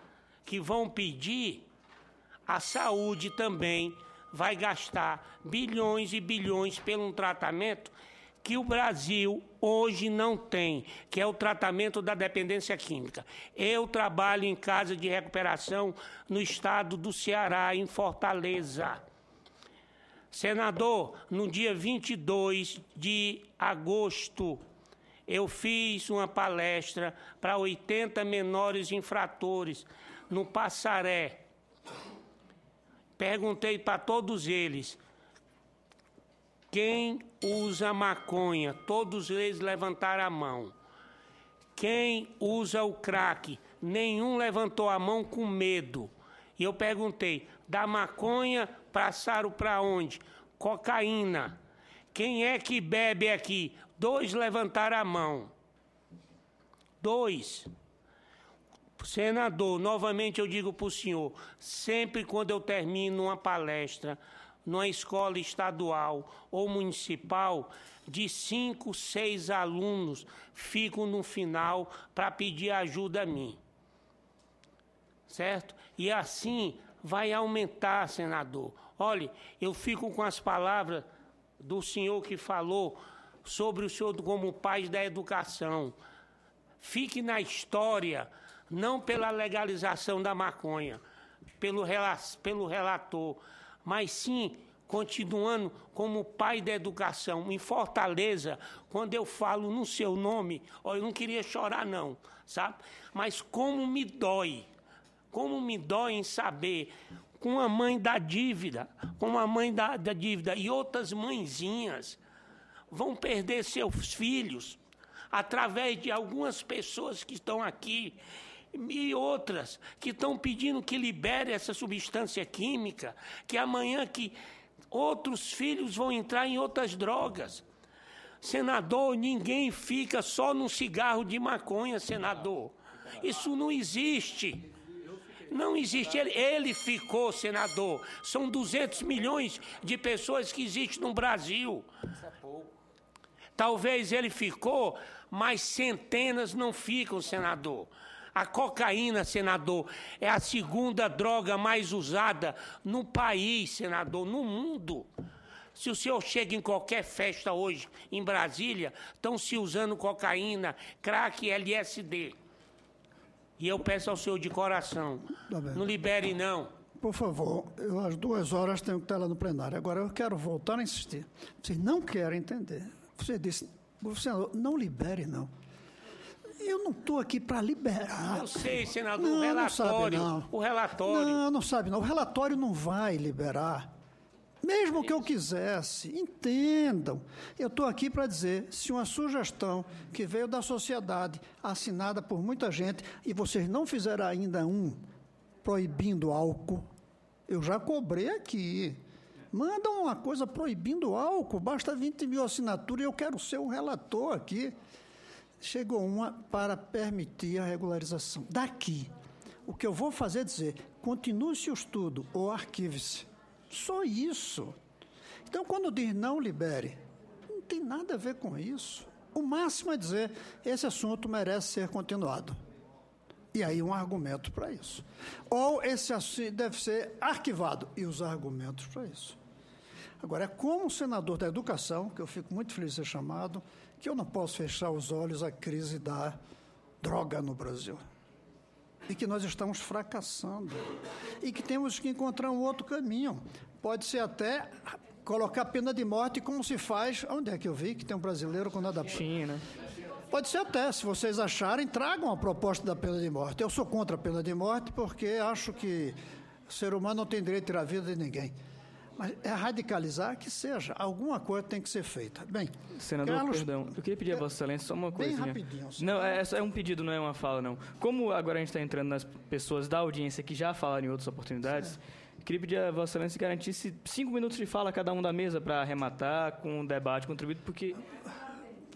Speaker 8: que vão pedir, a saúde também vai gastar bilhões e bilhões por um tratamento que o Brasil hoje não tem, que é o tratamento da dependência química. Eu trabalho em casa de recuperação no estado do Ceará, em Fortaleza. Senador, no dia 22 de agosto, eu fiz uma palestra para 80 menores infratores no Passaré. Perguntei para todos eles, quem usa maconha? Todos eles levantaram a mão. Quem usa o crack? Nenhum levantou a mão com medo. E eu perguntei, da maconha passaram para onde? Cocaína. Quem é que bebe aqui? 2 levantaram a mão. 2. Senador, novamente eu digo para o senhor, sempre quando eu termino uma palestra numa escola estadual ou municipal, de 5, 6 alunos ficam no final para pedir ajuda a mim. Certo? E assim vai aumentar, senador. Olha, eu fico com as palavras do senhor que falou sobre o senhor como pai da educação. Fique na história, não pela legalização da maconha, pelo relator, mas sim continuando como pai da educação. Em Fortaleza, quando eu falo no seu nome, eu não queria chorar não, sabe? Mas como me dói em saber, com a mãe da dívida, e outras mãezinhas vão perder seus filhos através de algumas pessoas que estão aqui e outras que estão pedindo que libere essa substância química, que amanhã que outros filhos vão entrar em outras drogas. Senador, ninguém fica só num cigarro de maconha, senador. Isso não existe. Não existe. Ele ficou senador. São 200 milhões de pessoas que existem no Brasil. Talvez ele ficou, mas centenas não ficam, senador. A cocaína, senador, é a segunda droga mais usada no país, senador, no mundo. Se o senhor chega em qualquer festa hoje em Brasília, estão se usando cocaína, crack e LSD. E eu peço ao senhor de coração, não libere não.
Speaker 1: Por favor, eu às 2 horas tenho que estar lá no plenário. Agora eu quero voltar a insistir. Vocês não querem entender. Você disse, senador, não libere não. Eu não estou aqui para liberar.
Speaker 8: Eu sei, senador,
Speaker 1: não,
Speaker 8: o relatório.
Speaker 1: Não sabe, não.
Speaker 8: O relatório.
Speaker 1: Não sabe, não. O relatório não vai liberar. Mesmo que eu quisesse, entendam. Eu estou aqui para dizer, se uma sugestão que veio da sociedade, assinada por muita gente, e vocês não fizeram ainda proibindo álcool, eu já cobrei aqui. Mandam uma coisa proibindo álcool, basta 20 mil assinaturas e eu quero ser o relator aqui. Chegou uma para permitir a regularização. Daqui, o que eu vou fazer é dizer, continue-se o estudo ou arquive-se. Só isso. Então, quando diz não libere, não tem nada a ver com isso. O máximo é dizer, esse assunto merece ser continuado. E aí um argumento para isso. Ou esse assunto deve ser arquivado, e os argumentos para isso. Agora, como senador da educação, que eu fico muito feliz de ser chamado, que eu não posso fechar os olhos à crise da droga no Brasil. E que nós estamos fracassando. E que temos que encontrar um outro caminho. Pode ser até colocar pena de morte como se faz... Onde é que eu vi que tem um brasileiro com nada...
Speaker 9: China.
Speaker 1: Pode ser até, se vocês acharem, tragam a proposta da pena de morte. Eu sou contra a pena de morte porque acho que o ser humano não tem direito de tirar a vida de ninguém. Mas é radicalizar que seja. Alguma coisa tem que ser feita. Bem,
Speaker 9: senador,
Speaker 1: Carlos,
Speaker 9: perdão. Eu queria pedir a Vossa Excelência só uma coisinha.
Speaker 1: Bem rapidinho.
Speaker 9: Não, é um pedido, não é uma fala, não. Como agora a gente está entrando nas pessoas da audiência que já falaram em outras oportunidades, queria pedir a Vossa Excelência que garantisse 5 minutos de fala a cada um da mesa para arrematar com o debate contribuído, porque...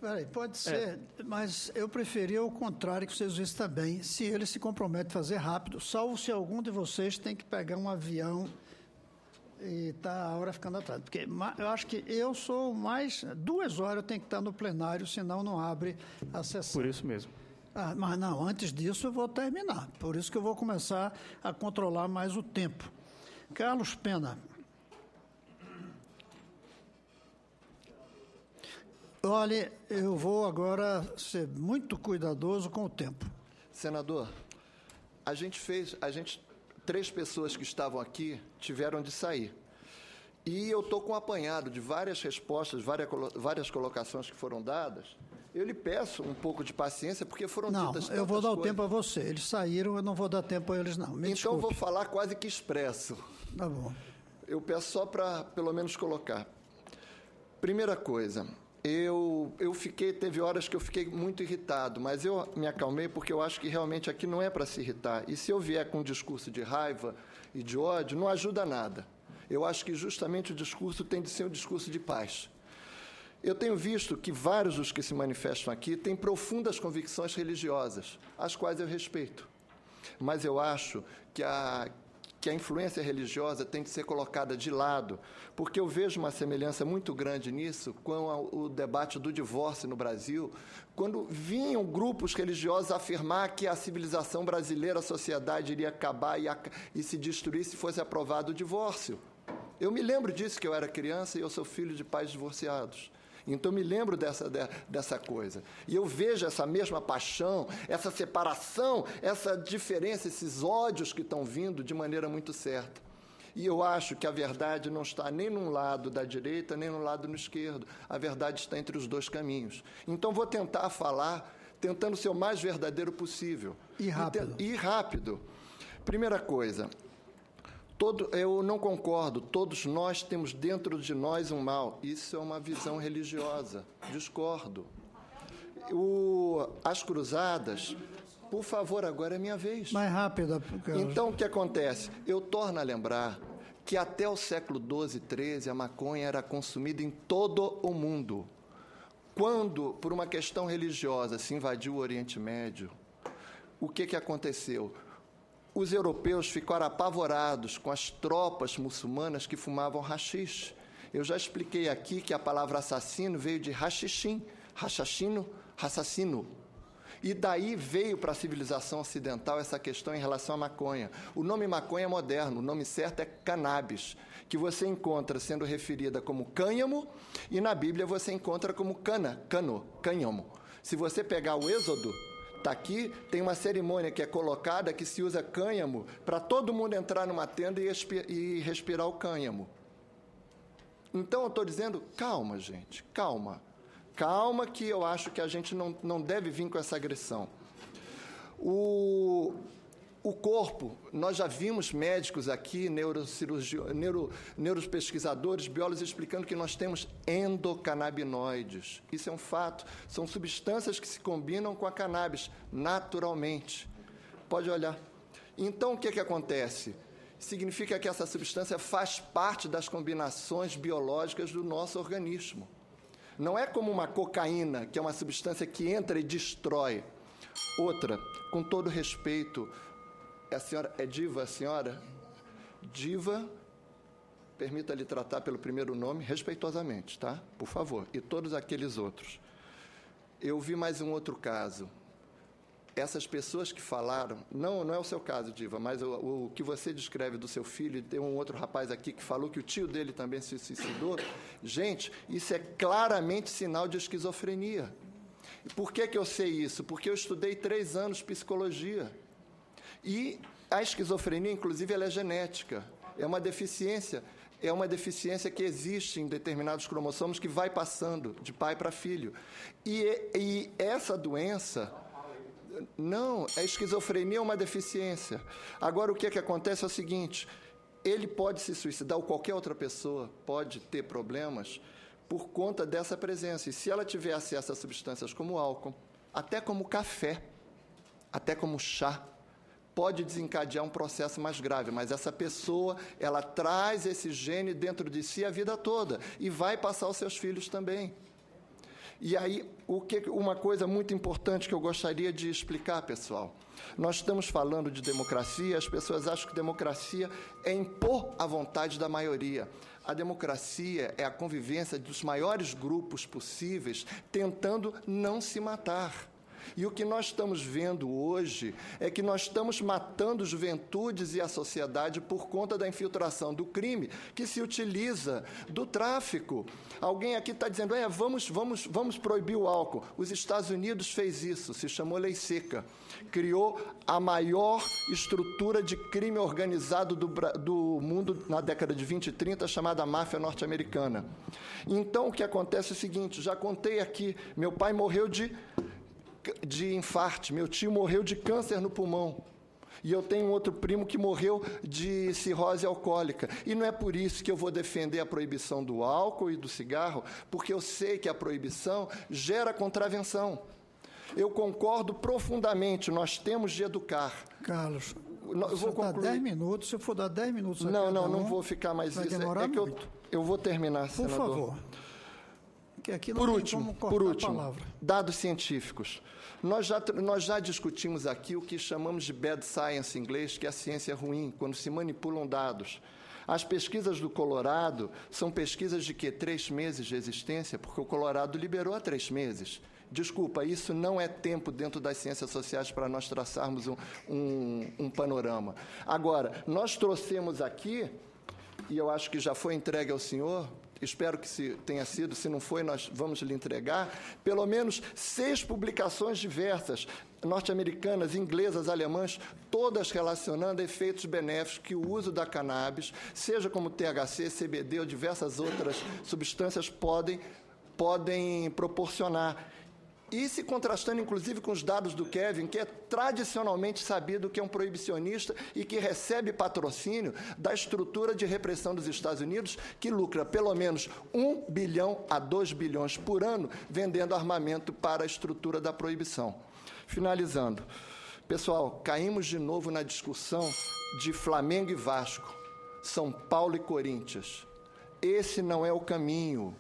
Speaker 1: Peraí, pode ser, mas eu preferia o contrário, que vocês vissem também. Se ele se compromete a fazer rápido, salvo se algum de vocês tem que pegar um avião... E está a hora ficando atrás. Porque eu acho que eu sou mais... 2 horas eu tenho que estar no plenário, senão não abre a sessão.
Speaker 9: Por isso mesmo.
Speaker 1: Mas não, antes disso eu vou terminar. Por isso que eu vou começar a controlar mais o tempo. Carlos Pena. Olha, eu vou agora ser muito cuidadoso com o tempo.
Speaker 10: Senador, a gente 3 pessoas que estavam aqui tiveram de sair. E eu estou com um apanhado de várias respostas, várias colocações que foram dadas. Eu lhe peço um pouco de paciência, porque foram ditas tantas coisas. Não, eu vou dar o
Speaker 1: tempo a você. Eles saíram, eu não vou dar tempo a eles, não. Me desculpe.
Speaker 10: Eu vou falar quase que expresso.
Speaker 1: Tá bom.
Speaker 10: Eu peço só para, pelo menos, colocar. Primeira coisa, teve horas que eu fiquei muito irritado, mas eu me acalmei porque eu acho que realmente aqui não é para se irritar. E se eu vier com um discurso de raiva e de ódio, não ajuda nada. Eu acho que justamente o discurso tem de ser um discurso de paz. Eu tenho visto que vários dos que se manifestam aqui têm profundas convicções religiosas, as quais eu respeito. Mas eu acho que a influência religiosa tem de ser colocada de lado, porque eu vejo uma semelhança muito grande nisso com o debate do divórcio no Brasil, quando vinham grupos religiosos afirmar que a civilização brasileira, a sociedade iria acabar e se destruir se fosse aprovado o divórcio. Eu me lembro disso, que eu era criança e eu sou filho de pais divorciados. Então, me lembro dessa coisa. E eu vejo essa mesma paixão, essa separação, essa diferença, esses ódios que estão vindo de maneira muito certa. E eu acho que a verdade não está nem num lado da direita, nem no lado do esquerdo. A verdade está entre os 2 caminhos. Então, vou tentar falar, tentando ser o mais verdadeiro possível.
Speaker 1: E rápido.
Speaker 10: E rápido. Primeira coisa... Eu não concordo, todos nós temos dentro de nós um mal. Isso é uma visão religiosa. Discordo. As cruzadas, por favor, agora é minha vez.
Speaker 1: Mais rápido.
Speaker 10: Então, o que acontece? Eu torno a lembrar que até o século XII e XIII a maconha era consumida em todo o mundo. Quando, por uma questão religiosa, se invadiu o Oriente Médio, o que aconteceu? os europeus ficaram apavorados com as tropas muçulmanas que fumavam haxixe. Eu já expliquei aqui que a palavra assassino veio de hashishim, assassino. E daí veio para a civilização ocidental essa questão em relação à maconha. O nome maconha é moderno, o nome certo é cannabis, que você encontra sendo referida como cânhamo, e na Bíblia você encontra como cânhamo. Se você pegar o Êxodo, está aqui, tem uma cerimônia que é colocada que se usa cânhamo para todo mundo entrar numa tenda e respirar o cânhamo. Então, eu estou dizendo, calma, gente, calma. Calma, que eu acho que a gente não deve vir com essa agressão. O corpo, nós já vimos médicos aqui, neuropesquisadores, biólogos, explicando que nós temos endocannabinoides. Isso é um fato. São substâncias que se combinam com a cannabis, naturalmente. Pode olhar. Então, o que acontece? Significa que essa substância faz parte das combinações biológicas do nosso organismo. Não é como uma cocaína, que é uma substância que entra e destrói. Outra, com todo respeito, a senhora é Diva, a senhora? Diva, permita-lhe tratar pelo primeiro nome, respeitosamente, tá? Por favor. E todos aqueles outros. Eu vi mais um outro caso. Essas pessoas que falaram, não é o seu caso, Diva, mas o que você descreve do seu filho, tem um outro rapaz aqui que falou que o tio dele também se suicidou. Gente, isso é claramente sinal de esquizofrenia. Por que eu sei isso? Porque eu estudei 3 anos psicologia. E a esquizofrenia, inclusive, ela é genética. É uma deficiência que existe em determinados cromossomos que vai passando de pai para filho. E essa doença... Não, a esquizofrenia é uma deficiência. Agora, o que acontece é o seguinte, ele pode se suicidar, ou qualquer outra pessoa pode ter problemas por conta dessa presença. E se ela tiver acesso a substâncias como álcool, até como café, até como chá, pode desencadear um processo mais grave, mas essa pessoa, ela traz esse gene dentro de si a vida toda e vai passar aos seus filhos também. E aí, uma coisa muito importante que eu gostaria de explicar, pessoal. Nós estamos falando de democracia, as pessoas acham que democracia é impor a vontade da maioria. A democracia é a convivência dos maiores grupos possíveis, tentando não se matar. E o que nós estamos vendo hoje é que nós estamos matando juventudes e a sociedade por conta da infiltração do crime que se utiliza do tráfico. Alguém aqui está dizendo, vamos proibir o álcool. Os Estados Unidos fez isso, se chamou Lei Seca. Criou a maior estrutura de crime organizado do mundo na década de 20 e 30, chamada máfia norte-americana. Então, o que acontece é o seguinte, já contei aqui, meu pai morreu de infarte, meu tio morreu de câncer no pulmão. E eu tenho um outro primo que morreu de cirrose alcoólica. E não é por isso que eu vou defender a proibição do álcool e do cigarro, porque eu sei que a proibição gera contravenção. Eu concordo profundamente, nós temos de educar.
Speaker 1: Carlos,
Speaker 10: eu vou concluir.
Speaker 1: 10 minutos, se eu for dar 10 minutos...
Speaker 10: Não vou ficar mais...
Speaker 1: Vai demorar muito.
Speaker 10: Eu vou terminar, senador.
Speaker 1: Por favor. Que aqui não
Speaker 10: por
Speaker 1: tem como cortar
Speaker 10: por último,
Speaker 1: a palavra.
Speaker 10: Dados científicos. Nós já discutimos aqui o que chamamos de bad science em inglês, que é a ciência ruim, quando se manipulam dados. As pesquisas do Colorado são pesquisas de 3 meses de existência, porque o Colorado liberou há 3 meses. Desculpa, isso não é tempo dentro das ciências sociais para nós traçarmos um panorama. Agora, nós trouxemos aqui, e eu acho que já foi entregue ao senhor, espero que tenha sido, se não foi, nós vamos lhe entregar, pelo menos 6 publicações diversas, norte-americanas, inglesas, alemãs, todas relacionando efeitos benéficos que o uso da cannabis, seja como THC, CBD ou diversas outras substâncias, podem proporcionar. E se contrastando, inclusive, com os dados do Kevin, que é tradicionalmente sabido que é um proibicionista e que recebe patrocínio da estrutura de repressão dos Estados Unidos, que lucra pelo menos 1 bilhão a 2 bilhões por ano vendendo armamento para a estrutura da proibição. Finalizando. Pessoal, caímos de novo na discussão de Flamengo e Vasco, São Paulo e Corinthians. Esse não é o caminho.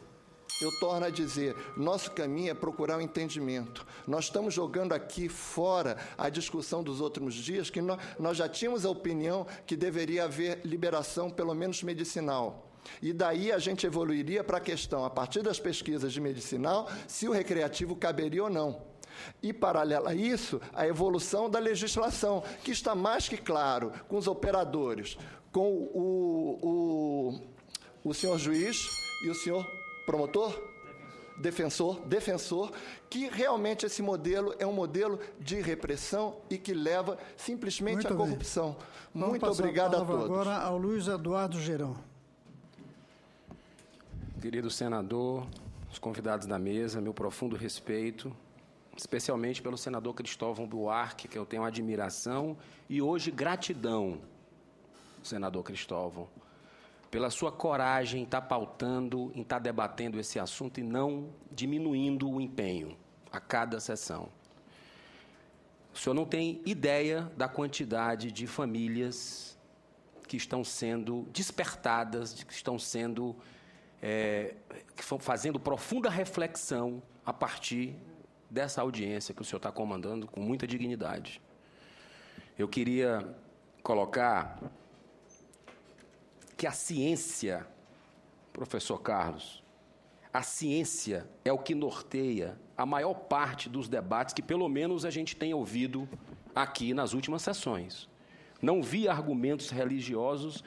Speaker 10: eu torno a dizer, nosso caminho é procurar o entendimento. Nós estamos jogando aqui fora a discussão dos outros dias, que nós já tínhamos a opinião que deveria haver liberação, pelo menos medicinal. E daí a gente evoluiria para a questão, a partir das pesquisas de medicinal, se o recreativo caberia ou não. E, paralelo a isso, a evolução da legislação, que está mais que claro com os operadores, com o senhor juiz e o senhor promotor? Defensor, que realmente esse modelo é um modelo de repressão e que leva simplesmente à corrupção. Muito obrigado a todos.
Speaker 1: Agora ao Luiz Eduardo Girão.
Speaker 11: Querido senador, os convidados da mesa, meu profundo respeito, especialmente pelo senador Cristóvão Buarque, que eu tenho admiração e hoje gratidão, senador Cristóvão, pela sua coragem em estar pautando, em estar debatendo esse assunto e não diminuindo o empenho a cada sessão. O senhor não tem ideia da quantidade de famílias que estão sendo despertadas, que estão sendo, que estão fazendo profunda reflexão a partir dessa audiência que o senhor está comandando com muita dignidade. Eu queria colocar que a ciência, professor Carlos, a ciência é o que norteia a maior parte dos debates que, pelo menos, a gente tem ouvido aqui nas últimas sessões. Não vi argumentos religiosos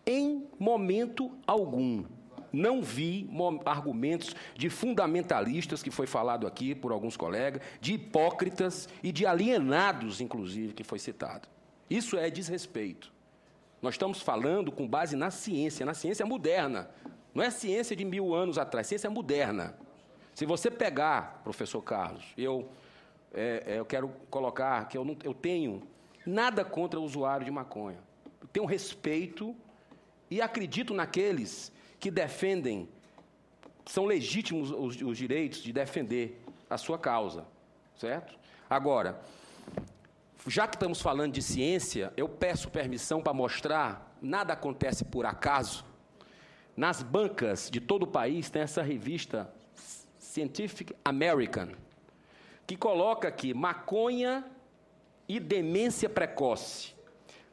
Speaker 11: em momento algum. Não vi argumentos de fundamentalistas, que foi falado aqui por alguns colegas, de hipócritas e de alienados, inclusive, que foi citado. Isso é desrespeito. Nós estamos falando com base na ciência moderna. Não é ciência de 1000 anos atrás, ciência moderna. Se você pegar, professor Carlos, eu quero colocar que eu tenho nada contra o usuário de maconha. Eu tenho respeito e acredito naqueles que defendem, são legítimos os direitos de defender a sua causa, certo? Agora, já que estamos falando de ciência, eu peço permissão para mostrar, nada acontece por acaso. Nas bancas de todo o país tem essa revista Scientific American, que coloca aqui maconha e demência precoce.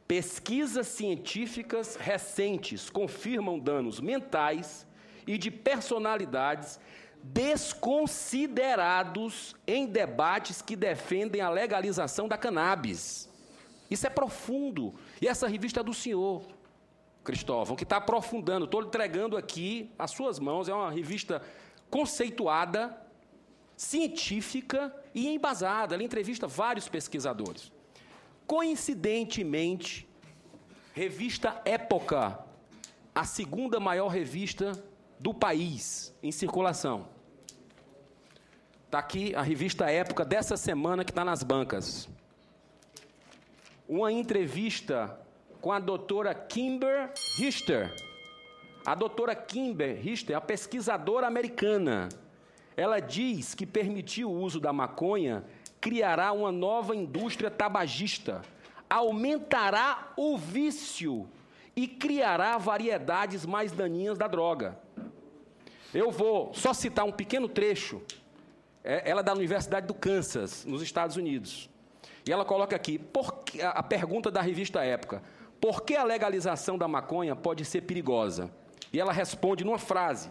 Speaker 11: Pesquisas científicas recentes confirmam danos mentais e de personalidades desconsiderados em debates que defendem a legalização da cannabis. Isso é profundo. E essa revista é do senhor, Cristóvão, que está aprofundando. Estou entregando aqui às suas mãos. É uma revista conceituada, científica e embasada. Ela entrevista vários pesquisadores. Coincidentemente, revista Época, a segunda maior revista do país em circulação. Está aqui a revista Época dessa semana que está nas bancas. Uma entrevista com a doutora Kimber Richter. A doutora Kimber Richter é a pesquisadora americana. Ela diz que permitir o uso da maconha criará uma nova indústria tabagista, aumentará o vício e criará variedades mais daninhas da droga. Eu vou só citar um pequeno trecho. Ela é da Universidade do Kansas, nos Estados Unidos. E ela coloca aqui, a pergunta da revista Época, por que a legalização da maconha pode ser perigosa? E ela responde numa frase: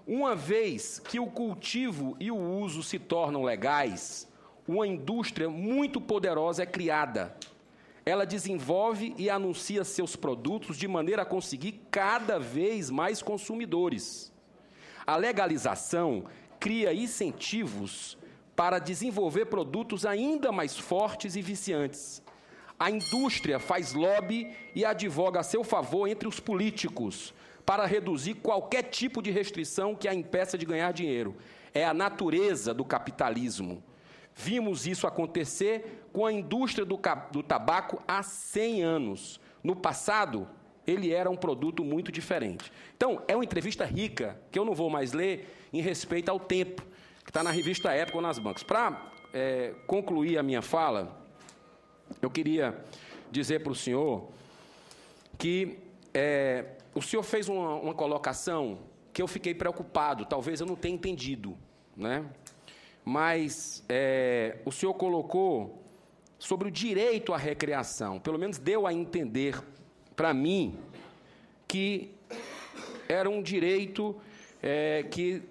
Speaker 11: uma vez que o cultivo e o uso se tornam legais, uma indústria muito poderosa é criada. Ela desenvolve e anuncia seus produtos de maneira a conseguir cada vez mais consumidores. A legalização cria incentivos para desenvolver produtos ainda mais fortes e viciantes. A indústria faz lobby e advoga a seu favor entre os políticos para reduzir qualquer tipo de restrição que a impeça de ganhar dinheiro. É a natureza do capitalismo. Vimos isso acontecer com a indústria do tabaco há 100 anos. No passado, ele era um produto muito diferente. Então, é uma entrevista rica, que eu não vou mais ler, em respeito ao tempo, que está na revista Época ou nas bancas. Para concluir a minha fala, eu queria dizer para o senhor que o senhor fez uma colocação que eu fiquei preocupado. Talvez eu não tenha entendido, né? Mas o senhor colocou sobre o direito à recreação. Pelo menos deu a entender para mim que era um direito que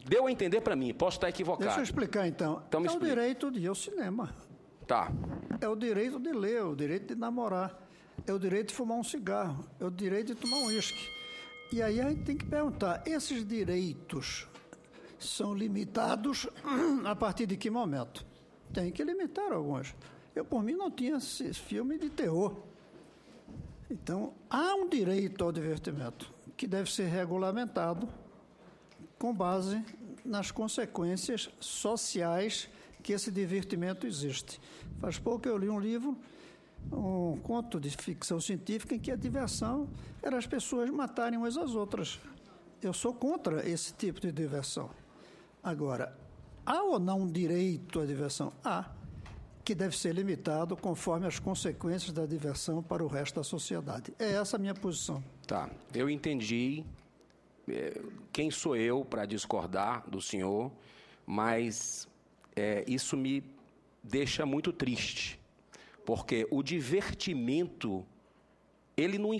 Speaker 11: deu a entender para mim. Posso estar equivocado.
Speaker 1: Deixa eu explicar, então.
Speaker 11: Então me
Speaker 1: é
Speaker 11: explica.
Speaker 1: O direito de ir ao cinema.
Speaker 11: Tá.
Speaker 1: É o direito de ler, é o direito de namorar, é o direito de fumar um cigarro, é o direito de tomar um uísque. E aí a gente tem que perguntar, esses direitos são limitados a partir de que momento? Tem que limitar alguns. Eu, por mim, não tinha esse filme de terror. Então, há um direito ao divertimento que deve ser regulamentado com base nas consequências sociais que esse divertimento existe. Faz pouco eu li um livro, um conto de ficção científica, em que a diversão era as pessoas matarem umas às outras. Eu sou contra esse tipo de diversão. Agora, há ou não um direito à diversão? Há, que deve ser limitado conforme as consequências da diversão para o resto da sociedade. É essa a minha posição.
Speaker 11: Tá, eu entendi. Quem sou eu para discordar do senhor, mas isso me deixa muito triste, porque o divertimento, ele não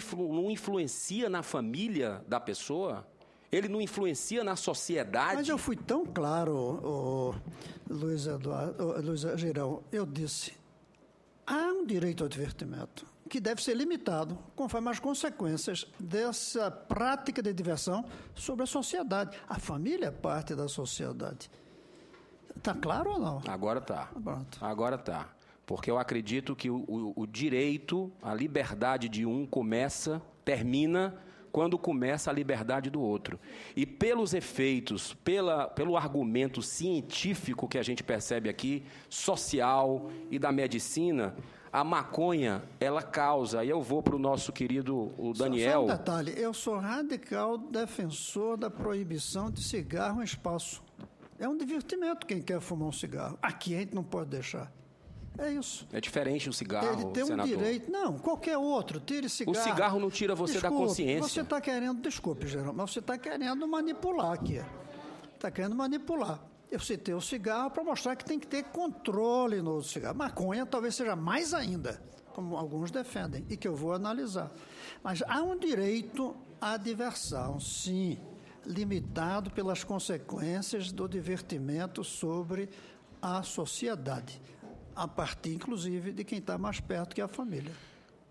Speaker 11: influencia na família da pessoa, ele não influencia na sociedade.
Speaker 1: Mas eu fui tão claro, Luiz Girão, eu disse, há um direito ao divertimento que deve ser limitado conforme as consequências dessa prática de diversão sobre a sociedade. A família é parte da sociedade. Está claro ou não?
Speaker 11: Agora está.
Speaker 1: Pronto.
Speaker 11: Agora está. Porque eu acredito que o direito, a liberdade de um termina quando começa a liberdade do outro. E pelos efeitos, pelo argumento científico que a gente percebe aqui, social e da medicina, a maconha, ela causa, e eu vou para o nosso querido Daniel...
Speaker 1: Só um detalhe, eu sou radical defensor da proibição de cigarro em espaço. É um divertimento quem quer fumar um cigarro. Aqui a gente não pode deixar. É isso.
Speaker 11: É diferente o cigarro,
Speaker 1: Ele tem um
Speaker 11: senador.
Speaker 1: direito... Não, qualquer outro, tire cigarro.
Speaker 11: O cigarro não tira você da consciência.
Speaker 1: Você está querendo... Desculpe, Geraldo, mas você está querendo manipular aqui. Está querendo manipular. Eu citei o cigarro para mostrar que tem que ter controle no cigarro. Maconha talvez seja mais ainda, como alguns defendem, e que eu vou analisar. Mas há um direito à diversão, sim, limitado pelas consequências do divertimento sobre a sociedade, a partir, inclusive, de quem está mais perto, que é a família.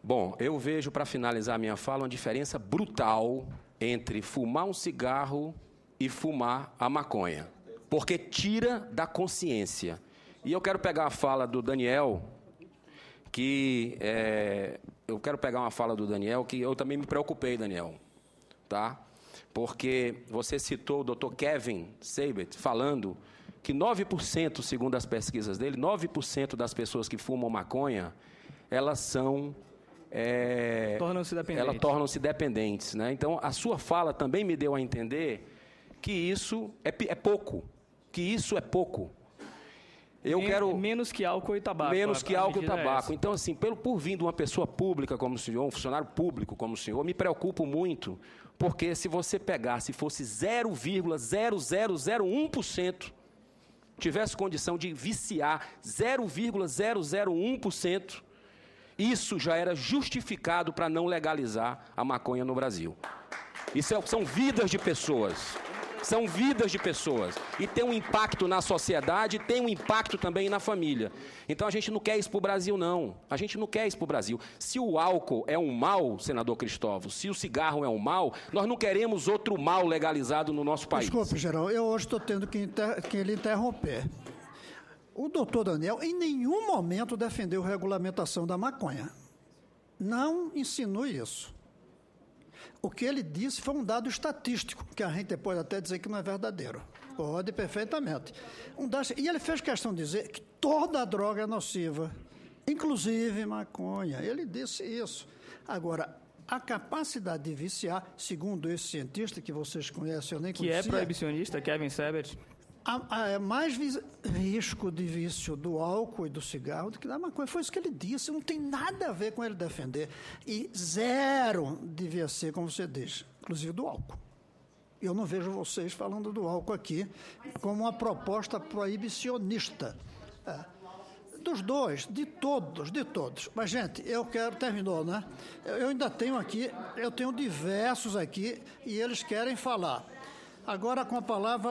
Speaker 11: Bom, eu vejo, para finalizar a minha fala, uma diferença brutal entre fumar um cigarro e fumar a maconha. Porque tira da consciência. E eu quero pegar a fala do Daniel, que eu também me preocupei, Daniel, tá? Porque você citou o Dr. Kevin Sabet falando que 9%, segundo as pesquisas dele, 9% das pessoas que fumam maconha, elas são... tornam-se dependentes, né? Então, a sua fala também me deu a entender que isso é pouco. Que isso é pouco.
Speaker 9: Menos que álcool e tabaco.
Speaker 11: Menos que álcool e tabaco. Então, assim, por vir de uma pessoa pública como o senhor, um funcionário público como o senhor, me preocupo muito, porque se você se fosse 0,0001%, tivesse condição de viciar 0,001%, isso já era justificado para não legalizar a maconha no Brasil. Isso são vidas de pessoas. São vidas de pessoas. E tem um impacto na sociedade, tem um impacto também na família. Então, a gente não quer isso para o Brasil, não. A gente não quer isso para o Brasil. Se o álcool é um mal, senador Cristóvão, se o cigarro é um mal, nós não queremos outro mal legalizado no nosso país.
Speaker 1: Desculpe, Geraldo, eu hoje estou tendo que lhe interromper. O doutor Daniel, em nenhum momento, defendeu a regulamentação da maconha. Não insinue isso. O que ele disse foi um dado estatístico, que a gente pode até dizer que não é verdadeiro. Pode, perfeitamente. E ele fez questão de dizer que toda droga é nociva, inclusive maconha. Ele disse isso. Agora, a capacidade de viciar, segundo esse cientista que vocês conhecem, eu nem conhecia...
Speaker 9: Que é proibicionista, Kevin Sabet.
Speaker 1: Há mais risco de vício do álcool e do cigarro do que da maconha. Foi isso que ele disse. Não tem nada a ver com ele defender. E zero devia ser, como você diz, inclusive do álcool. Eu não vejo vocês falando do álcool aqui como uma proposta proibicionista. Dos dois, de todos. Mas, gente, terminou, né? Eu ainda tenho aqui, eu tenho diversos aqui e eles querem falar. Agora, com a palavra...